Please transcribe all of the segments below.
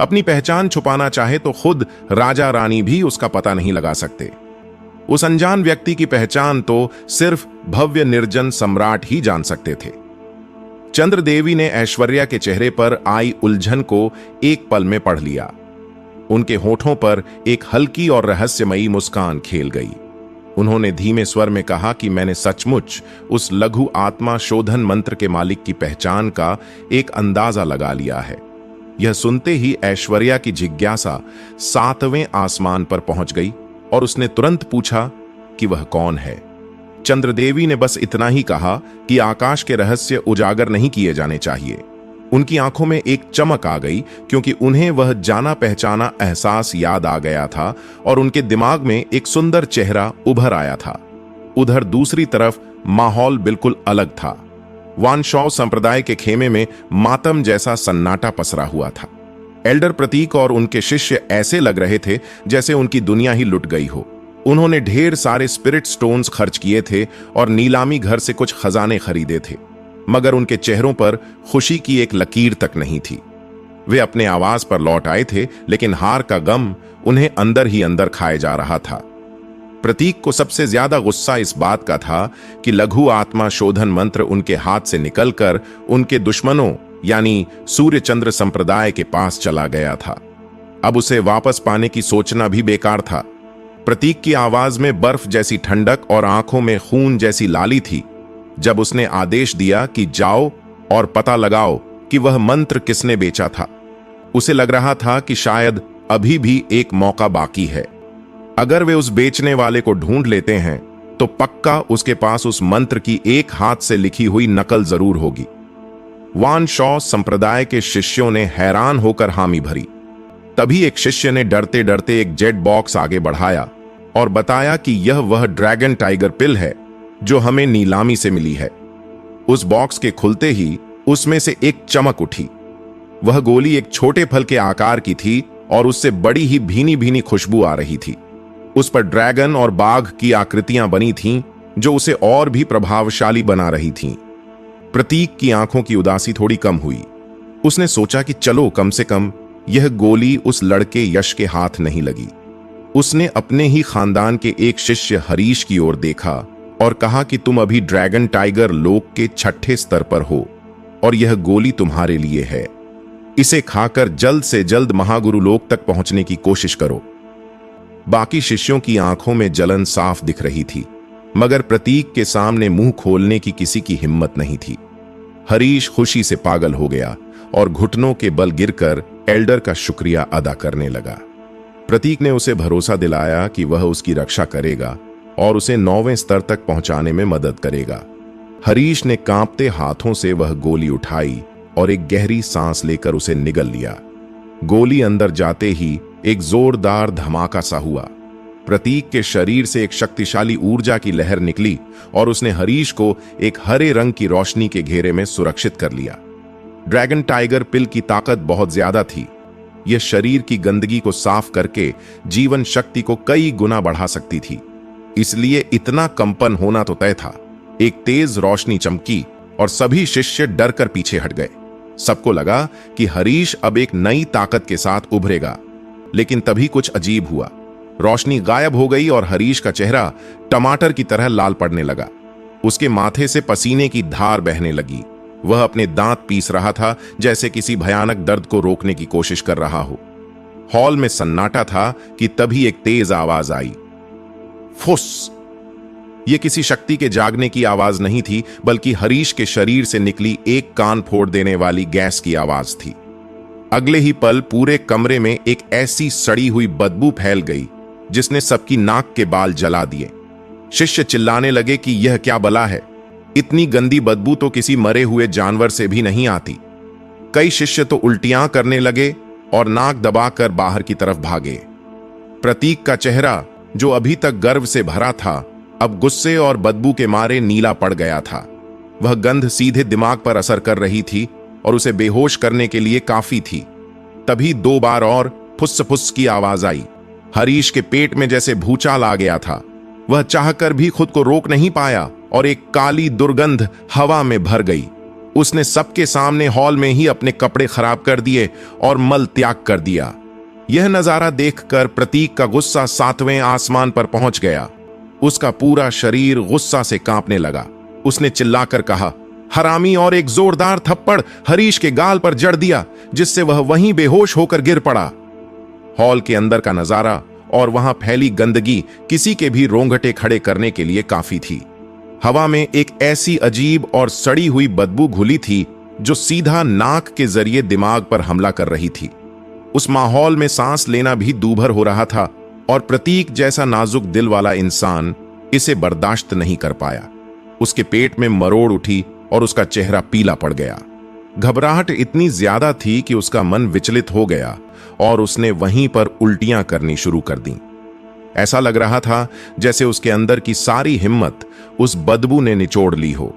अपनी पहचान छुपाना चाहे तो खुद राजा रानी भी उसका पता नहीं लगा सकते। उस अनजान व्यक्ति की पहचान तो सिर्फ भव्य निर्जन सम्राट ही जान सकते थे। चंद्रदेवी ने ऐश्वर्या के चेहरे पर आई उलझन को एक पल में पढ़ लिया। उनके होठों पर एक हल्की और रहस्यमयी मुस्कान खेल गई। उन्होंने धीमे स्वर में कहा कि मैंने सचमुच उस लघु आत्मा शोधन मंत्र के मालिक की पहचान का एक अंदाजा लगा लिया है। यह सुनते ही ऐश्वर्या की जिज्ञासा 7वें आसमान पर पहुंच गई और उसने तुरंत पूछा कि वह कौन है। चंद्रदेवी ने बस इतना ही कहा कि आकाश के रहस्य उजागर नहीं किए जाने चाहिए। उनकी आंखों में एक चमक आ गई क्योंकि उन्हें वह जाना पहचाना एहसास याद आ गया था और उनके दिमाग में एक सुंदर चेहरा उभर आया था। उधर दूसरी तरफ माहौल बिल्कुल अलग था। वान शॉ संप्रदाय के खेमे में मातम जैसा सन्नाटा पसरा हुआ था। एल्डर प्रतीक और उनके शिष्य ऐसे लग रहे थे जैसे उनकी दुनिया ही लुट गई हो। उन्होंने ढेर सारे स्पिरिट स्टोन्स खर्च किए थे और नीलामी घर से कुछ खजाने खरीदे थे, मगर उनके चेहरों पर खुशी की एक लकीर तक नहीं थी। वे अपने आवास पर लौट आए थे, लेकिन हार का गम उन्हें अंदर ही अंदर खाए जा रहा था। प्रतीक को सबसे ज्यादा गुस्सा इस बात का था कि लघु आत्मा शोधन मंत्र उनके हाथ से निकलकर उनके दुश्मनों यानी सूर्य चंद्र संप्रदाय के पास चला गया था। अब उसे वापस पाने की सोचना भी बेकार था। प्रतीक की आवाज में बर्फ जैसी ठंडक और आंखों में खून जैसी लाली थी जब उसने आदेश दिया कि जाओ और पता लगाओ कि वह मंत्र किसने बेचा था। उसे लग रहा था कि शायद अभी भी एक मौका बाकी है। अगर वे उस बेचने वाले को ढूंढ लेते हैं तो पक्का उसके पास उस मंत्र की एक हाथ से लिखी हुई नकल जरूर होगी। वान शॉ संप्रदाय के शिष्यों ने हैरान होकर हामी भरी। तभी एक शिष्य ने डरते डरते एक जेट बॉक्स आगे बढ़ाया और बताया कि यह वह ड्रैगन टाइगर पिल है जो हमें नीलामी से मिली है। उस बॉक्स के खुलते ही उसमें से एक चमक उठी। वह गोली एक छोटे फल के आकार की थी और उससे बड़ी ही भीनी भीनी खुशबू आ रही थी। उस पर ड्रैगन और बाघ की आकृतियां बनी थीं जो उसे और भी प्रभावशाली बना रही थीं। प्रतीक की आंखों की उदासी थोड़ी कम हुई। उसने सोचा कि चलो कम से कम यह गोली उस लड़के यश के हाथ नहीं लगी। उसने अपने ही खानदान के एक शिष्य हरीश की ओर देखा और कहा कि तुम अभी ड्रैगन टाइगर लोक के 6ठे स्तर पर हो और यह गोली तुम्हारे लिए है। इसे खाकर जल्द से जल्द महागुरु लोक तक पहुंचने की कोशिश करो। बाकी शिष्यों की आंखों में जलन साफ दिख रही थी, मगर प्रतीक के सामने मुंह खोलने की किसी की हिम्मत नहीं थी। हरीश खुशी से पागल हो गया और घुटनों के बल गिरकर एल्डर का शुक्रिया अदा करने लगा। प्रतीक ने उसे भरोसा दिलाया कि वह उसकी रक्षा करेगा और उसे 9वें स्तर तक पहुंचाने में मदद करेगा। हरीश ने कांपते हाथों से वह गोली उठाई और एक गहरी सांस लेकर उसे निगल लिया। गोली अंदर जाते ही एक जोरदार धमाका सा हुआ। प्रतीक के शरीर से एक शक्तिशाली ऊर्जा की लहर निकली और उसने हरीश को एक हरे रंग की रोशनी के घेरे में सुरक्षित कर लिया। ड्रैगन टाइगर पिल की ताकत बहुत ज्यादा थी। यह शरीर की गंदगी को साफ करके जीवन शक्ति को कई गुना बढ़ा सकती थी, इसलिए इतना कंपन होना तो तय था। एक तेज रोशनी चमकी और सभी शिष्य डरकर पीछे हट गए। सबको लगा कि हरीश अब एक नई ताकत के साथ उभरेगा, लेकिन तभी कुछ अजीब हुआ। रोशनी गायब हो गई और हरीश का चेहरा टमाटर की तरह लाल पड़ने लगा। उसके माथे से पसीने की धार बहने लगी। वह अपने दांत पीस रहा था, जैसे किसी भयानक दर्द को रोकने की कोशिश कर रहा हो। हॉल में सन्नाटा था कि तभी एक तेज आवाज आई, फुस। यह किसी शक्ति के जागने की आवाज नहीं थी, बल्कि हरीश के शरीर से निकली एक कान फोड़ देने वाली गैस की आवाज थी। अगले ही पल पूरे कमरे में एक ऐसी सड़ी हुई बदबू फैल गई जिसने सबकी नाक के बाल जला दिए। शिष्य चिल्लाने लगे कि यह क्या बला है। इतनी गंदी बदबू तो किसी मरे हुए जानवर से भी नहीं आती। कई शिष्य तो उल्टियां करने लगे और नाक दबाकर बाहर की तरफ भागे। प्रतीक का चेहरा, जो अभी तक गर्व से भरा था, अब गुस्से और बदबू के मारे नीला पड़ गया था। वह गंध सीधे दिमाग पर असर कर रही थी और उसे बेहोश करने के लिए काफी थी। तभी 2 बार और फुस फुस की आवाज आई। हरीश के पेट में जैसे भूचाल आ गया था। वह चाहकर भी खुद को रोक नहीं पाया और एक काली दुर्गंध हवा में भर गई। उसने सबके सामने हॉल में ही अपने कपड़े खराब कर दिए और मल त्याग कर दिया। यह नजारा देखकर प्रतीक का गुस्सा 7वें आसमान पर पहुंच गया। उसका पूरा शरीर गुस्सा से कांपने लगा। उसने चिल्लाकर कहा, हरामी, और एक जोरदार थप्पड़ हरीश के गाल पर जड़ दिया, जिससे वह वहीं बेहोश होकर गिर पड़ा। हॉल के अंदर का नजारा और वहां फैली गंदगी किसी के भी रोंगटे खड़े करने के लिए काफी थी। हवा में एक ऐसी अजीब और सड़ी हुई बदबू घुली थी जो सीधा नाक के जरिए दिमाग पर हमला कर रही थी। उस माहौल में सांस लेना भी दूभर हो रहा था और प्रतीक जैसा नाजुक दिल वाला इंसान इसे बर्दाश्त नहीं कर पाया। उसके पेट में मरोड़ उठी और उसका चेहरा पीला पड़ गया। घबराहट इतनी ज्यादा थी कि उसका मन विचलित हो गया और उसने वहीं पर उल्टियां करनी शुरू कर दी। ऐसा लग रहा था जैसे उसके अंदर की सारी हिम्मत उस बदबू ने निचोड़ ली हो।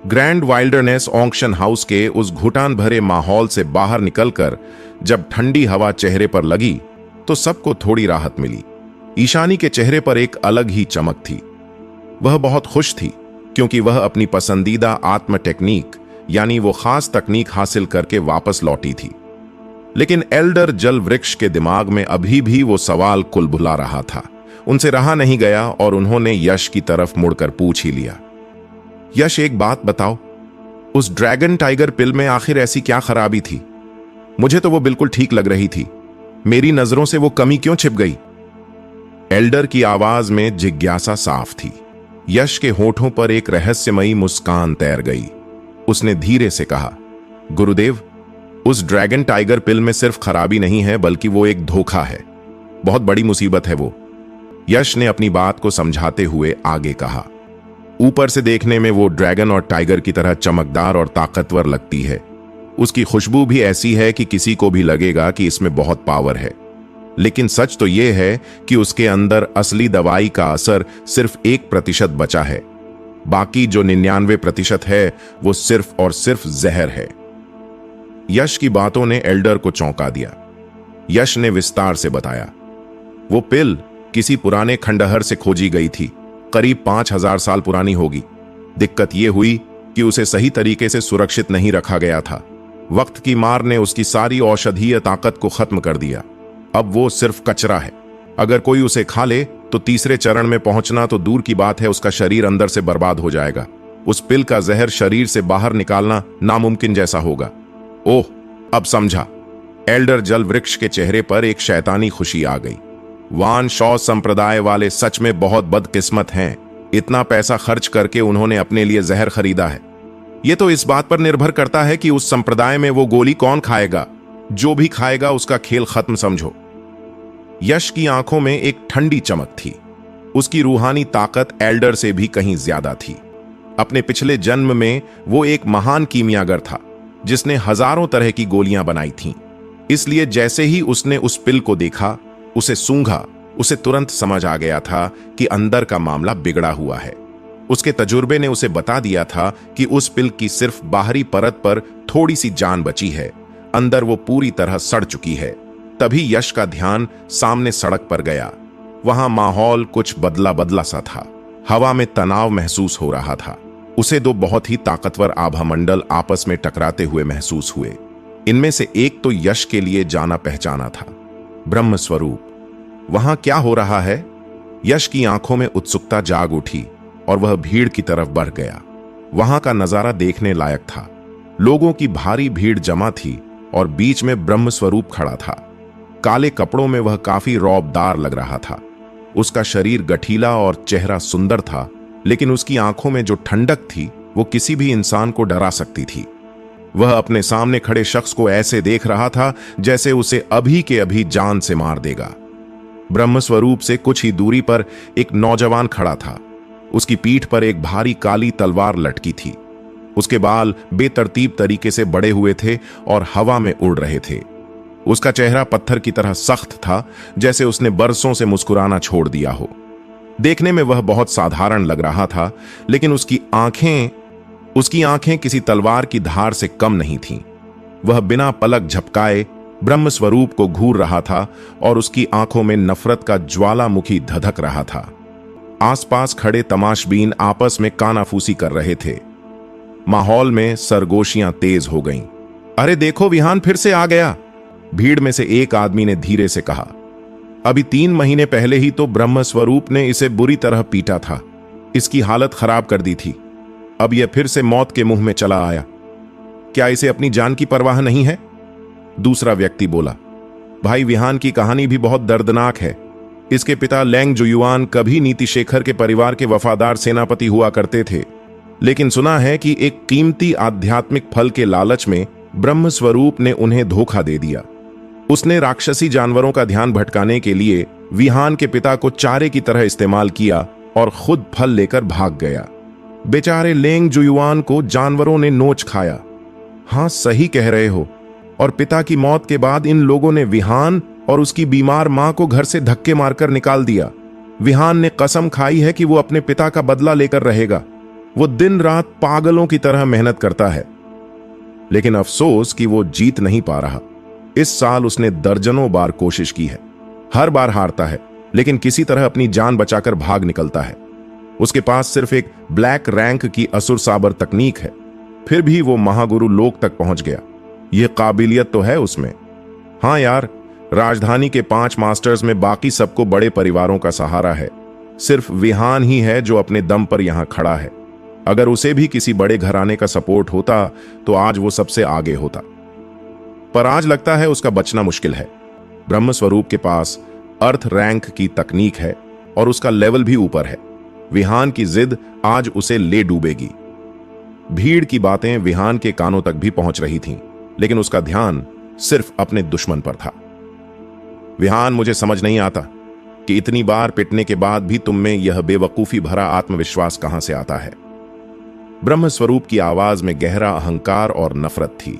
ग्रैंड वाइल्डरनेस ऑक्शन हाउस के उस घुटान भरे माहौल से बाहर निकलकर जब ठंडी हवा चेहरे पर लगी तो सबको थोड़ी राहत मिली। ईशानी के चेहरे पर एक अलग ही चमक थी। वह बहुत खुश थी क्योंकि वह अपनी पसंदीदा आत्म टेक्निक यानी वो खास तकनीक हासिल करके वापस लौटी थी। लेकिन एल्डर जल वृक्ष के दिमाग में अभी भी वो सवाल कुलबुला रहा था। उनसे रहा नहीं गया और उन्होंने यश की तरफ मुड़कर पूछ ही लिया, यश, एक बात बताओ, उस ड्रैगन टाइगर पिल में आखिर ऐसी क्या खराबी थी? मुझे तो वो बिल्कुल ठीक लग रही थी। मेरी नजरों से वो कमी क्यों छिप गई? एल्डर की आवाज में जिज्ञासा साफ थी। यश के होठों पर एक रहस्यमयी मुस्कान तैर गई। उसने धीरे से कहा, गुरुदेव, उस ड्रैगन टाइगर पिल में सिर्फ खराबी नहीं है बल्कि वो एक धोखा है। बहुत बड़ी मुसीबत है वो। यश ने अपनी बात को समझाते हुए आगे कहा, ऊपर से देखने में वो ड्रैगन और टाइगर की तरह चमकदार और ताकतवर लगती है। उसकी खुशबू भी ऐसी है कि किसी को भी लगेगा कि इसमें बहुत पावर है। लेकिन सच तो यह है कि उसके अंदर असली दवाई का असर सिर्फ 1% बचा है। बाकी जो 99% है वो सिर्फ और सिर्फ जहर है। यश की बातों ने एल्डर को चौंका दिया। यश ने विस्तार से बताया, वो पिल किसी पुराने खंडहर से खोजी गई थी। करीब 5000 साल पुरानी होगी। दिक्कत यह हुई कि उसे सही तरीके से सुरक्षित नहीं रखा गया था। वक्त की मार ने उसकी सारी औषधीय ताकत को खत्म कर दिया। अब वो सिर्फ कचरा है। अगर कोई उसे खा ले तो तीसरे चरण में पहुंचना तो दूर की बात है, उसका शरीर अंदर से बर्बाद हो जाएगा। उस पिल का जहर शरीर से बाहर निकालना नामुमकिन जैसा होगा। ओह, अब समझा। एल्डर जल वृक्ष के चेहरे पर एक शैतानी खुशी आ गई। वान शॉ संप्रदाय वाले सच में बहुत बदकिस्मत हैं। इतना पैसा खर्च करके उन्होंने अपने लिए जहर खरीदा है। यह तो इस बात पर निर्भर करता है कि उस संप्रदाय में वो गोली कौन खाएगा। जो भी खाएगा उसका खेल खत्म समझो। यश की आंखों में एक ठंडी चमक थी। उसकी रूहानी ताकत एल्डर से भी कहीं ज्यादा थी। अपने पिछले जन्म में वो एक महान कीमियागर था जिसने हजारों तरह की गोलियां बनाई थीं। इसलिए जैसे ही उसने उस पिल को देखा, उसे सूंघा, उसे तुरंत समझ आ गया था कि अंदर का मामला बिगड़ा हुआ है। उसके तजुर्बे ने उसे बता दिया था कि उस पिल की सिर्फ बाहरी परत पर थोड़ी सी जान बची है, अंदर वो पूरी तरह सड़ चुकी है। तभी यश का ध्यान सामने सड़क पर गया। वहां माहौल कुछ बदला बदला सा था। हवा में तनाव महसूस हो रहा था। उसे दो बहुत ही ताकतवर आभामंडल आपस में टकराते हुए महसूस हुए। इनमें से एक तो यश के लिए जाना पहचाना था, ब्रह्म स्वरूप। वहां क्या हो रहा है? यश की आंखों में उत्सुकता जाग उठी और वह भीड़ की तरफ बढ़ गया। वहां का नजारा देखने लायक था। लोगों की भारी भीड़ जमा थी और बीच में ब्रह्म स्वरूप खड़ा था। काले कपड़ों में वह काफी रौबदार लग रहा था। उसका शरीर गठीला और चेहरा सुंदर था, लेकिन उसकी आंखों में जो ठंडक थी वो किसी भी इंसान को डरा सकती थी। वह अपने सामने खड़े शख्स को ऐसे देख रहा था जैसे उसे अभी के अभी जान से मार देगा। ब्रह्म स्वरूप से कुछ ही दूरी पर एक नौजवान खड़ा था। उसकी पीठ पर एक भारी काली तलवार लटकी थी। उसके बाल बेतरतीब तरीके से बड़े हुए थे और हवा में उड़ रहे थे। उसका चेहरा पत्थर की तरह सख्त था, जैसे उसने बरसों से मुस्कुराना छोड़ दिया हो। देखने में वह बहुत साधारण लग रहा था, लेकिन उसकी आंखें किसी तलवार की धार से कम नहीं थीं। वह बिना पलक झपकाए ब्रह्म स्वरूप को घूर रहा था और उसकी आंखों में नफरत का ज्वालामुखी धधक रहा था। आसपास खड़े तमाशबीन आपस में कानाफूसी कर रहे थे। माहौल में सरगोशियां तेज हो गईं। अरे देखो, विहान फिर से आ गया, भीड़ में से एक आदमी ने धीरे से कहा। अभी 3 महीने पहले ही तो ब्रह्म स्वरूप ने इसे बुरी तरह पीटा था, इसकी हालत खराब कर दी थी। अब यह फिर से मौत के मुंह में चला आया। क्या इसे अपनी जान की परवाह नहीं है? दूसरा व्यक्ति बोला, भाई, विहान की कहानी भी बहुत दर्दनाक है। इसके पिता लेंग जुयुआन कभी नीति शेखर के परिवार के वफादार सेनापति हुआ करते थे, लेकिन सुना है कि एक कीमती आध्यात्मिक फल के लालच में ब्रह्म स्वरूप ने उन्हें धोखा दे दिया। उसने राक्षसी जानवरों का ध्यान भटकाने के लिए विहान के पिता को चारे की तरह इस्तेमाल किया और खुद फल लेकर भाग गया। बेचारे लेंग जुयुआन को जानवरों ने नोच खाया। हां, सही कह रहे हो। और पिता की मौत के बाद इन लोगों ने विहान और उसकी बीमार मां को घर से धक्के मारकर निकाल दिया। विहान ने कसम खाई है कि वो अपने पिता का बदला लेकर रहेगा। वो दिन रात पागलों की तरह मेहनत करता है, लेकिन अफसोस कि वो जीत नहीं पा रहा। इस साल उसने दर्जनों बार कोशिश की है, हर बार हारता है, लेकिन किसी तरह अपनी जान बचाकर भाग निकलता है। उसके पास सिर्फ एक ब्लैक रैंक की असुर साबर तकनीक है, फिर भी वो महागुरु लोक तक पहुंच गया। यह काबिलियत तो है उसमें। हां यार, राजधानी के 5 मास्टर्स में बाकी सबको बड़े परिवारों का सहारा है। सिर्फ विहान ही है जो अपने दम पर यहां खड़ा है। अगर उसे भी किसी बड़े घराने का सपोर्ट होता तो आज वो सबसे आगे होता, पर आज लगता है उसका बचना मुश्किल है। ब्रह्म स्वरूप के पास अर्थ रैंक की तकनीक है और उसका लेवल भी ऊपर है। विहान की जिद आज उसे ले डूबेगी। भीड़ की बातें विहान के कानों तक भी पहुंच रही थीं, लेकिन उसका ध्यान सिर्फ अपने दुश्मन पर था। विहान, मुझे समझ नहीं आता कि इतनी बार पिटने के बाद भी तुम में यह बेवकूफी भरा आत्मविश्वास कहां से आता है। ब्रह्म स्वरूप की आवाज में गहरा अहंकार और नफरत थी।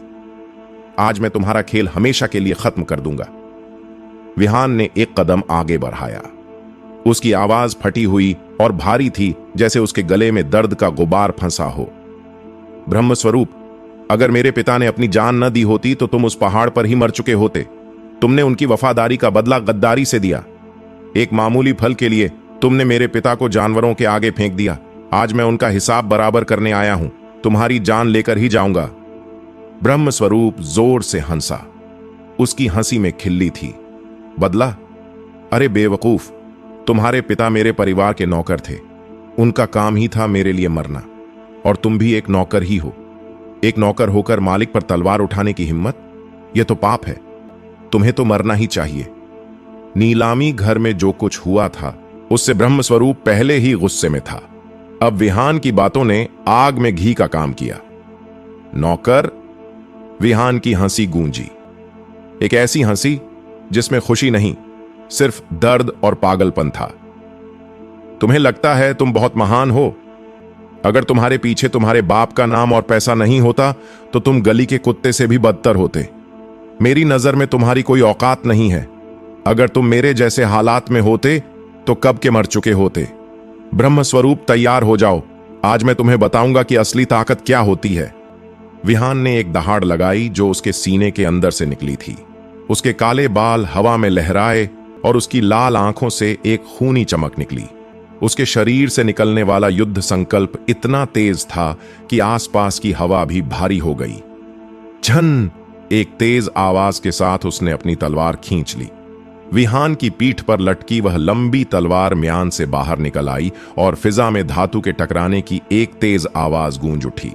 आज मैं तुम्हारा खेल हमेशा के लिए खत्म कर दूंगा। विहान ने एक कदम आगे बढ़ाया। उसकी आवाज फटी हुई और भारी थी, जैसे उसके गले में दर्द का गुबार फंसा हो। ब्रह्म स्वरूप, अगर मेरे पिता ने अपनी जान न दी होती तो तुम उस पहाड़ पर ही मर चुके होते। तुमने उनकी वफादारी का बदला गद्दारी से दिया। एक मामूली फल के लिए तुमने मेरे पिता को जानवरों के आगे फेंक दिया। आज मैं उनका हिसाब बराबर करने आया हूं। तुम्हारी जान लेकर ही जाऊंगा। ब्रह्म स्वरूप जोर से हंसा। उसकी हंसी में खिल्ली थी। बदला? अरे बेवकूफ, तुम्हारे पिता मेरे परिवार के नौकर थे। उनका काम ही था मेरे लिए मरना, और तुम भी एक नौकर ही हो। एक नौकर होकर मालिक पर तलवार उठाने की हिम्मत, यह तो पाप है। तुम्हें तो मरना ही चाहिए। नीलामी घर में जो कुछ हुआ था उससे ब्रह्म स्वरूप पहले ही गुस्से में था। अब विहान की बातों ने आग में घी का काम किया। नौकर? विहान की हंसी गूंजी, एक ऐसी हंसी जिसमें खुशी नहीं, सिर्फ दर्द और पागलपन था। तुम्हें लगता है तुम बहुत महान हो? अगर तुम्हारे पीछे तुम्हारे बाप का नाम और पैसा नहीं होता तो तुम गली के कुत्ते से भी बदतर होते। मेरी नजर में तुम्हारी कोई औकात नहीं है। अगर तुम मेरे जैसे हालात में होते तो कब के मर चुके होते। ब्रह्म स्वरूप, तैयार हो जाओ। आज मैं तुम्हें बताऊंगा कि असली ताकत क्या होती है। विहान ने एक दहाड़ लगाई जो उसके सीने के अंदर से निकली थी। उसके काले बाल हवा में लहराए और उसकी लाल आंखों से एक खूनी चमक निकली। उसके शरीर से निकलने वाला युद्ध संकल्प इतना तेज था कि आसपास की हवा भी भारी हो गई। झन! एक तेज आवाज के साथ उसने अपनी तलवार खींच ली। विहान की पीठ पर लटकी वह लंबी तलवार म्यान से बाहर निकल आई और फिजा में धातु के टकराने की एक तेज आवाज गूंज उठी।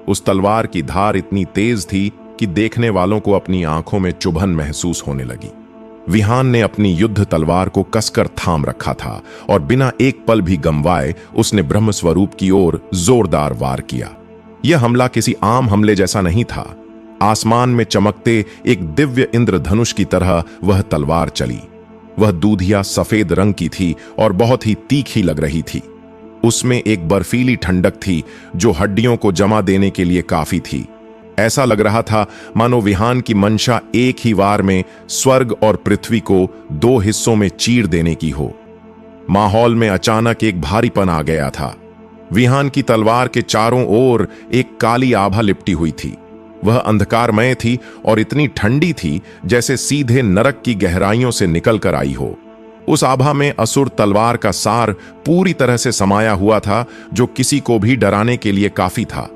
उस तलवार की धार इतनी तेज थी कि देखने वालों को अपनी आंखों में चुभन महसूस होने लगी। विहान ने अपनी युद्ध तलवार को कसकर थाम रखा था और बिना एक पल भी गंवाए उसने ब्रह्म स्वरूप की ओर जोरदार वार किया। यह हमला किसी आम हमले जैसा नहीं था। आसमान में चमकते एक दिव्य इंद्रधनुष की तरह वह तलवार चली। वह दूधिया सफेद रंग की थी और बहुत ही तीखी लग रही थी। उसमें एक बर्फीली ठंडक थी जो हड्डियों को जमा देने के लिए काफी थी। ऐसा लग रहा था मानो विहान की मंशा एक ही वार में स्वर्ग और पृथ्वी को 2 हिस्सों में चीर देने की हो। माहौल में अचानक एक भारीपन आ गया था। विहान की तलवार के चारों ओर एक काली आभा लिपटी हुई थी। वह अंधकारमय थी और इतनी ठंडी थी जैसे सीधे नरक की गहराइयों से निकल कर आई हो। उस आभा में असुर तलवार का सार पूरी तरह से समाया हुआ था, जो किसी को भी डराने के लिए काफी था।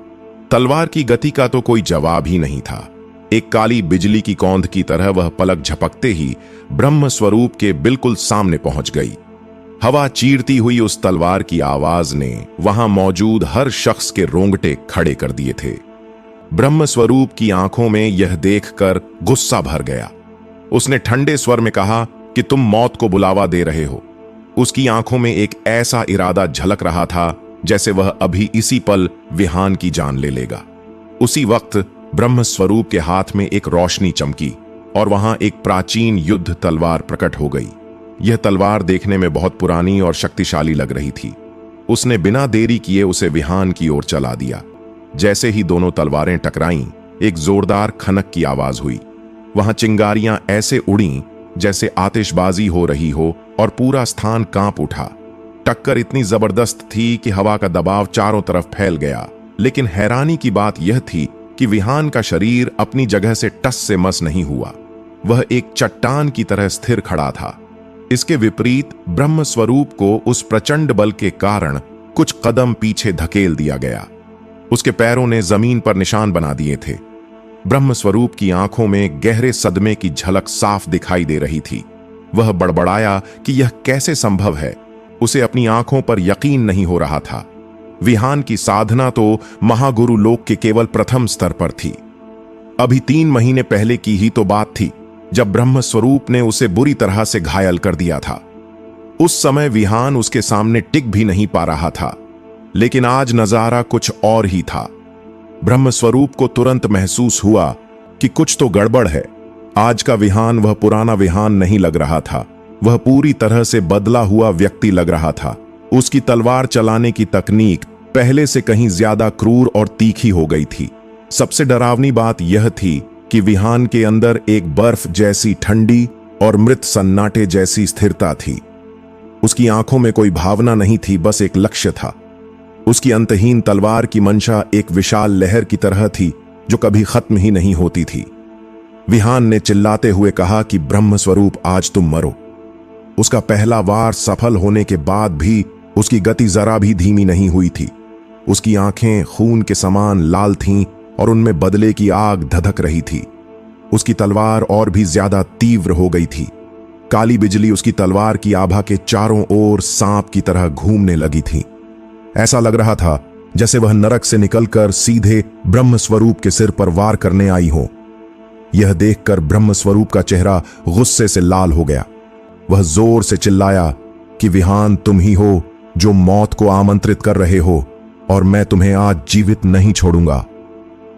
तलवार की गति का तो कोई जवाब ही नहीं था। एक काली बिजली की कौंध की तरह वह पलक झपकते ही ब्रह्म स्वरूप के बिल्कुल सामने पहुंच गई। हवा चीरती हुई उस तलवार की आवाज ने वहां मौजूद हर शख्स के रोंगटे खड़े कर दिए थे। ब्रह्म स्वरूप की आंखों में यह देखकर गुस्सा भर गया। उसने ठंडे स्वर में कहा कि तुम मौत को बुलावा दे रहे हो। उसकी आंखों में एक ऐसा इरादा झलक रहा था जैसे वह अभी इसी पल विहान की जान ले लेगा। उसी वक्त ब्रह्म स्वरूप के हाथ में एक रोशनी चमकी और वहां एक प्राचीन युद्ध तलवार प्रकट हो गई। यह तलवार देखने में बहुत पुरानी और शक्तिशाली लग रही थी। उसने बिना देरी किए उसे विहान की ओर चला दिया। जैसे ही दोनों तलवारें टकराईं, एक जोरदार खनक की आवाज हुई। वहां चिंगारियां ऐसे उड़ीं जैसे आतिशबाजी हो रही हो और पूरा स्थान कांप उठा। टक्कर इतनी जबरदस्त थी कि हवा का दबाव चारों तरफ फैल गया। लेकिन हैरानी की बात यह थी कि विहान का शरीर अपनी जगह से टस से मस नहीं हुआ। वह एक चट्टान की तरह स्थिर खड़ा था। इसके विपरीत ब्रह्म स्वरूप को उस प्रचंड बल के कारण कुछ कदम पीछे धकेल दिया गया। उसके पैरों ने जमीन पर निशान बना दिए थे। ब्रह्म स्वरूप की आंखों में गहरे सदमे की झलक साफ दिखाई दे रही थी। वह बड़बड़ाया कि यह कैसे संभव है। उसे अपनी आंखों पर यकीन नहीं हो रहा था। विहान की साधना तो महागुरु लोक के केवल प्रथम स्तर पर थी। अभी 3 महीने पहले की ही तो बात थी जब ब्रह्म स्वरूप ने उसे बुरी तरह से घायल कर दिया था। उस समय विहान उसके सामने टिक भी नहीं पा रहा था। लेकिन आज नजारा कुछ और ही था। ब्रह्म स्वरूप को तुरंत महसूस हुआ कि कुछ तो गड़बड़ है। आज का विहान वह पुराना विहान नहीं लग रहा था। वह पूरी तरह से बदला हुआ व्यक्ति लग रहा था। उसकी तलवार चलाने की तकनीक पहले से कहीं ज्यादा क्रूर और तीखी हो गई थी। सबसे डरावनी बात यह थी कि विहान के अंदर एक बर्फ जैसी ठंडी और मृत सन्नाटे जैसी स्थिरता थी। उसकी आंखों में कोई भावना नहीं थी, बस एक लक्ष्य था। उसकी अंतहीन तलवार की मंशा एक विशाल लहर की तरह थी जो कभी खत्म ही नहीं होती थी। विहान ने चिल्लाते हुए कहा कि ब्रह्म स्वरूप, आज तुम मरो। उसका पहला वार सफल होने के बाद भी उसकी गति जरा भी धीमी नहीं हुई थी। उसकी आंखें खून के समान लाल थीं और उनमें बदले की आग धधक रही थी। उसकी तलवार और भी ज्यादा तीव्र हो गई थी। काली बिजली उसकी तलवार की आभा के चारों ओर सांप की तरह घूमने लगी थी। ऐसा लग रहा था जैसे वह नरक से निकलकर सीधे ब्रह्म स्वरूप के सिर पर वार करने आई हो। यह देखकर ब्रह्म स्वरूप का चेहरा गुस्से से लाल हो गया। वह जोर से चिल्लाया कि विहान, तुम ही हो जो मौत को आमंत्रित कर रहे हो और मैं तुम्हें आज जीवित नहीं छोड़ूंगा।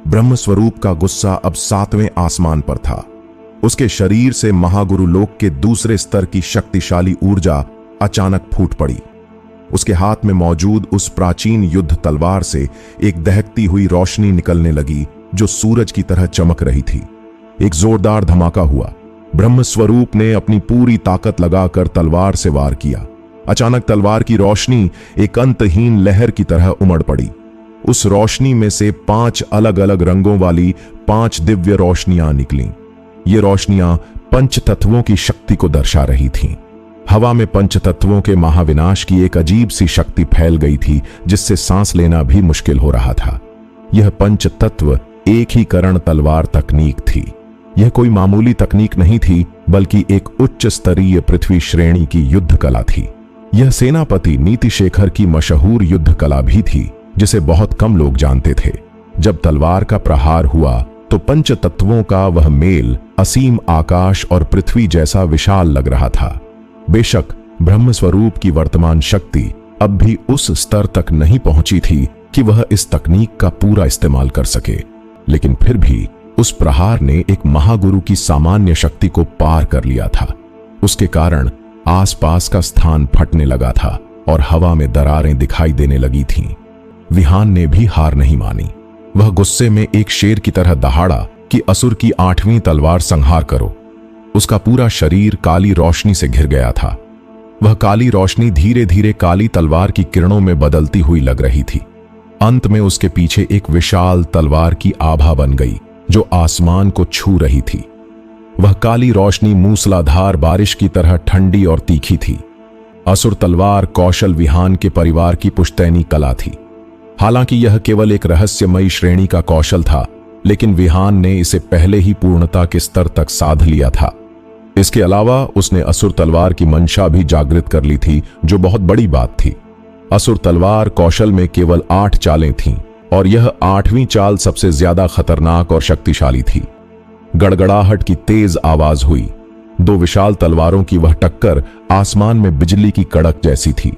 ब्रह्म स्वरूप का गुस्सा अब 7वें आसमान पर था। उसके शरीर से महागुरु लोक के दूसरे स्तर की शक्तिशाली ऊर्जा अचानक फूट पड़ी। उसके हाथ में मौजूद उस प्राचीन युद्ध तलवार से एक दहकती हुई रोशनी निकलने लगी जो सूरज की तरह चमक रही थी। एक जोरदार धमाका हुआ। ब्रह्म स्वरूप ने अपनी पूरी ताकत लगाकर तलवार से वार किया। अचानक तलवार की रोशनी एक अंतहीन लहर की तरह उमड़ पड़ी। उस रोशनी में से 5 अलग अलग रंगों वाली 5 दिव्य रोशनियां निकलीं। ये रोशनियां पंच तत्वों की शक्ति को दर्शा रही थीं। हवा में पंच तत्वों के महाविनाश की एक अजीब सी शक्ति फैल गई थी जिससे सांस लेना भी मुश्किल हो रहा था। यह पंच तत्व एक ही करण तलवार तकनीक थी। यह कोई मामूली तकनीक नहीं थी बल्कि एक उच्च स्तरीय पृथ्वी श्रेणी की युद्ध कला थी। यह सेनापति नीति शेखर की मशहूर युद्ध कला भी थी जिसे बहुत कम लोग जानते थे। जब तलवार का प्रहार हुआ तो पंच तत्वों का वह मेल असीम आकाश और पृथ्वी जैसा विशाल लग रहा था। बेशक ब्रह्म स्वरूप की वर्तमान शक्ति अब भी उस स्तर तक नहीं पहुंची थी कि वह इस तकनीक का पूरा इस्तेमाल कर सके, लेकिन फिर भी उस प्रहार ने एक महागुरु की सामान्य शक्ति को पार कर लिया था। उसके कारण आसपास का स्थान फटने लगा था और हवा में दरारें दिखाई देने लगी थीं। विहान ने भी हार नहीं मानी। वह गुस्से में एक शेर की तरह दहाड़ा कि असुर की 8वीं तलवार संहार करो। उसका पूरा शरीर काली रोशनी से घिर गया था। वह काली रोशनी धीरे धीरे काली तलवार की किरणों में बदलती हुई लग रही थी। अंत में उसके पीछे एक विशाल तलवार की आभा बन गई जो आसमान को छू रही थी। वह काली रोशनी मूसलाधार बारिश की तरह ठंडी और तीखी थी। असुर तलवार कौशल विहान के परिवार की पुश्तैनी कला थी। हालांकि यह केवल एक रहस्यमयी श्रेणी का कौशल था, लेकिन विहान ने इसे पहले ही पूर्णता के स्तर तक साध लिया था। इसके अलावा उसने असुर तलवार की मंशा भी जागृत कर ली थी, जो बहुत बड़ी बात थी। असुर तलवार कौशल में केवल 8 चालें थीं और यह 8वीं चाल सबसे ज्यादा खतरनाक और शक्तिशाली थी। गड़गड़ाहट की तेज आवाज हुई। 2 विशाल तलवारों की वह टक्कर आसमान में बिजली की कड़क जैसी थी।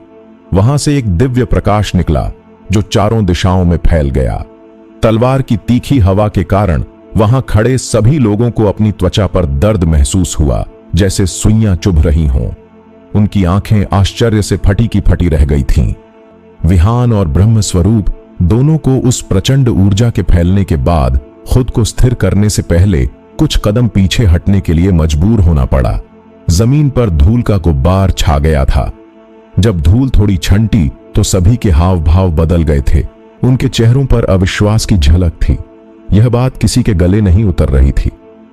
वहां से एक दिव्य प्रकाश निकला जो चारों दिशाओं में फैल गया। तलवार की तीखी हवा के कारण वहां खड़े सभी लोगों को अपनी त्वचा पर दर्द महसूस हुआ, जैसे सुइयां चुभ रही हों। उनकी आंखें आश्चर्य से फटी की फटी रह गई थीं। विहान और ब्रह्म स्वरूप दोनों को उस प्रचंड ऊर्जा के फैलने के बाद खुद को स्थिर करने से पहले कुछ कदम पीछे हटने के लिए मजबूर होना पड़ा। जमीन पर धूल का गुब्बार छा गया था। जब धूल थोड़ी छंटी तो सभी के हाव भाव बदल गए थे। उनके चेहरों पर अविश्वास की झलक थी। यह बात किसी के गले नहीं उतर रही थी।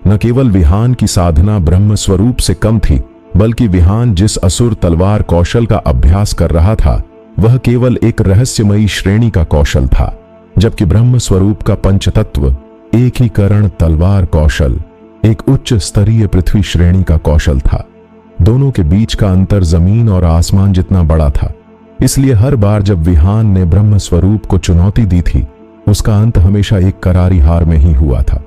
न केवल विहान की साधना ब्रह्म स्वरूप से कम थी, बल्कि विहान जिस असुर तलवार कौशल का अभ्यास कर रहा था वह केवल एक रहस्यमयी श्रेणी का कौशल था, जबकि ब्रह्म स्वरूप का पंचतत्व एकीकरण तलवार कौशल एक उच्च स्तरीय पृथ्वी श्रेणी का कौशल था। दोनों के बीच का अंतर जमीन और आसमान जितना बड़ा था। इसलिए हर बार जब विहान ने ब्रह्म स्वरूप को चुनौती दी थी, उसका अंत हमेशा एक करारी हार में ही हुआ था।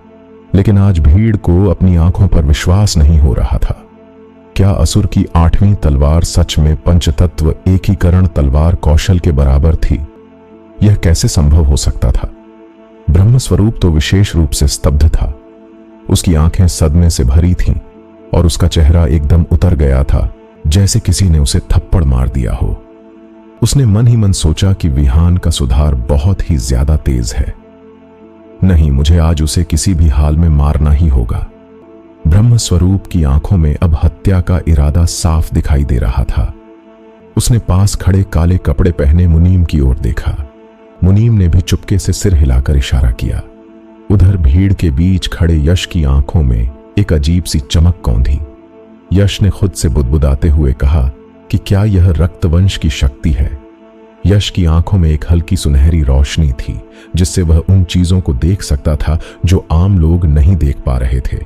लेकिन आज भीड़ को अपनी आंखों पर विश्वास नहीं हो रहा था। क्या असुर की 8वीं तलवार सच में पंचतत्व एकीकरण तलवार कौशल के बराबर थी? यह कैसे संभव हो सकता था? ब्रह्म स्वरूप तो विशेष रूप से स्तब्ध था। उसकी आंखें सदमे से भरी थीं और उसका चेहरा एकदम उतर गया था, जैसे किसी ने उसे थप्पड़ मार दिया हो। उसने मन ही मन सोचा कि विहान का सुधार बहुत ही ज्यादा तेज है। नहीं, मुझे आज उसे किसी भी हाल में मारना ही होगा। ब्रह्म स्वरूप की आंखों में अब हत्या का इरादा साफ दिखाई दे रहा था। उसने पास खड़े काले कपड़े पहने मुनीम की ओर देखा। मुनीम ने भी चुपके से सिर हिलाकर इशारा किया। उधर भीड़ के बीच खड़े यश की आंखों में एक अजीब सी चमक कौंधी। यश ने खुद से बुदबुदाते हुए कहा कि क्या यह रक्तवंश की शक्ति है? यश की आंखों में एक हल्की सुनहरी रोशनी थी, जिससे वह उन चीजों को देख सकता था जो आम लोग नहीं देख पा रहे थे।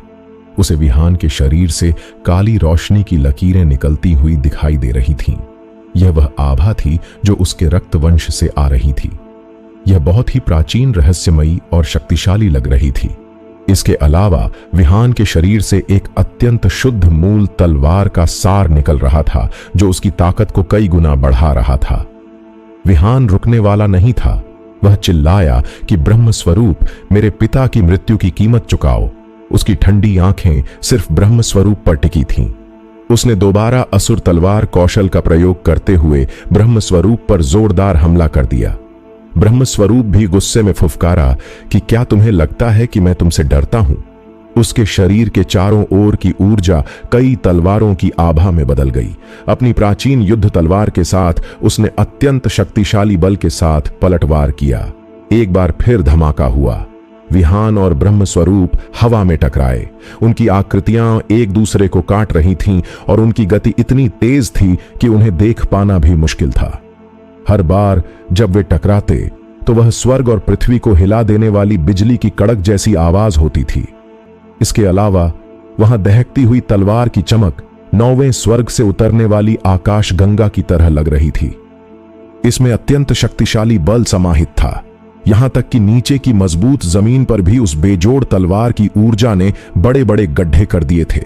उसे विहान के शरीर से काली रोशनी की लकीरें निकलती हुई दिखाई दे रही थीं। यह वह आभा थी जो उसके रक्तवंश से आ रही थी। यह बहुत ही प्राचीन, रहस्यमयी और शक्तिशाली लग रही थी। इसके अलावा विहान के शरीर से एक अत्यंत शुद्ध मूल तलवार का सार निकल रहा था, जो उसकी ताकत को कई गुना बढ़ा रहा था। विहान रुकने वाला नहीं था। वह चिल्लाया कि ब्रह्म स्वरूप, मेरे पिता की मृत्यु की कीमत चुकाओ। उसकी ठंडी आंखें सिर्फ ब्रह्म स्वरूप पर टिकी थीं। उसने दोबारा असुर तलवार कौशल का प्रयोग करते हुए ब्रह्म स्वरूप पर जोरदार हमला कर दिया। ब्रह्म स्वरूप भी गुस्से में फुफकारा कि क्या तुम्हें लगता है कि मैं तुमसे डरता हूं? उसके शरीर के चारों ओर की ऊर्जा कई तलवारों की आभा में बदल गई। अपनी प्राचीन युद्ध तलवार के साथ उसने अत्यंत शक्तिशाली बल के साथ पलटवार किया। एक बार फिर धमाका हुआ। विहान और ब्रह्म स्वरूप हवा में टकराए। उनकी आकृतियां एक दूसरे को काट रही थीं और उनकी गति इतनी तेज थी कि उन्हें देख पाना भी मुश्किल था। हर बार जब वे टकराते तो वह स्वर्ग और पृथ्वी को हिला देने वाली बिजली की कड़क जैसी आवाज होती थी। इसके अलावा वहां दहकती हुई तलवार की चमक 9वें स्वर्ग से उतरने वाली आकाश गंगा की तरह लग रही थी। इसमें अत्यंत शक्तिशाली बल समाहित था। यहां तक कि नीचे की मजबूत जमीन पर भी उस बेजोड़ तलवार की ऊर्जा ने बड़े बड़े गड्ढे कर दिए थे।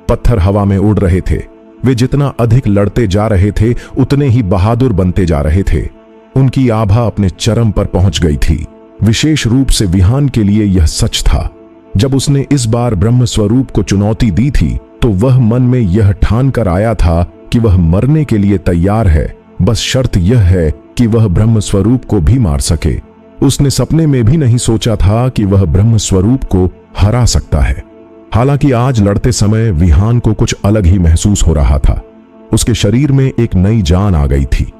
पत्थर हवा में उड़ रहे थे। वे जितना अधिक लड़ते जा रहे थे, उतने ही बहादुर बनते जा रहे थे। उनकी आभा अपने चरम पर पहुंच गई थी। विशेष रूप से विहान के लिए यह सच था। जब उसने इस बार ब्रह्म स्वरूप को चुनौती दी थी, तो वह मन में यह ठान कर आया था कि वह मरने के लिए तैयार है। बस शर्त यह है कि वह ब्रह्म स्वरूप को भी मार सके। उसने सपने में भी नहीं सोचा था कि वह ब्रह्म स्वरूप को हरा सकता है। हालांकि आज लड़ते समय विहान को कुछ अलग ही महसूस हो रहा था। उसके शरीर में एक नई जान आ गई थी।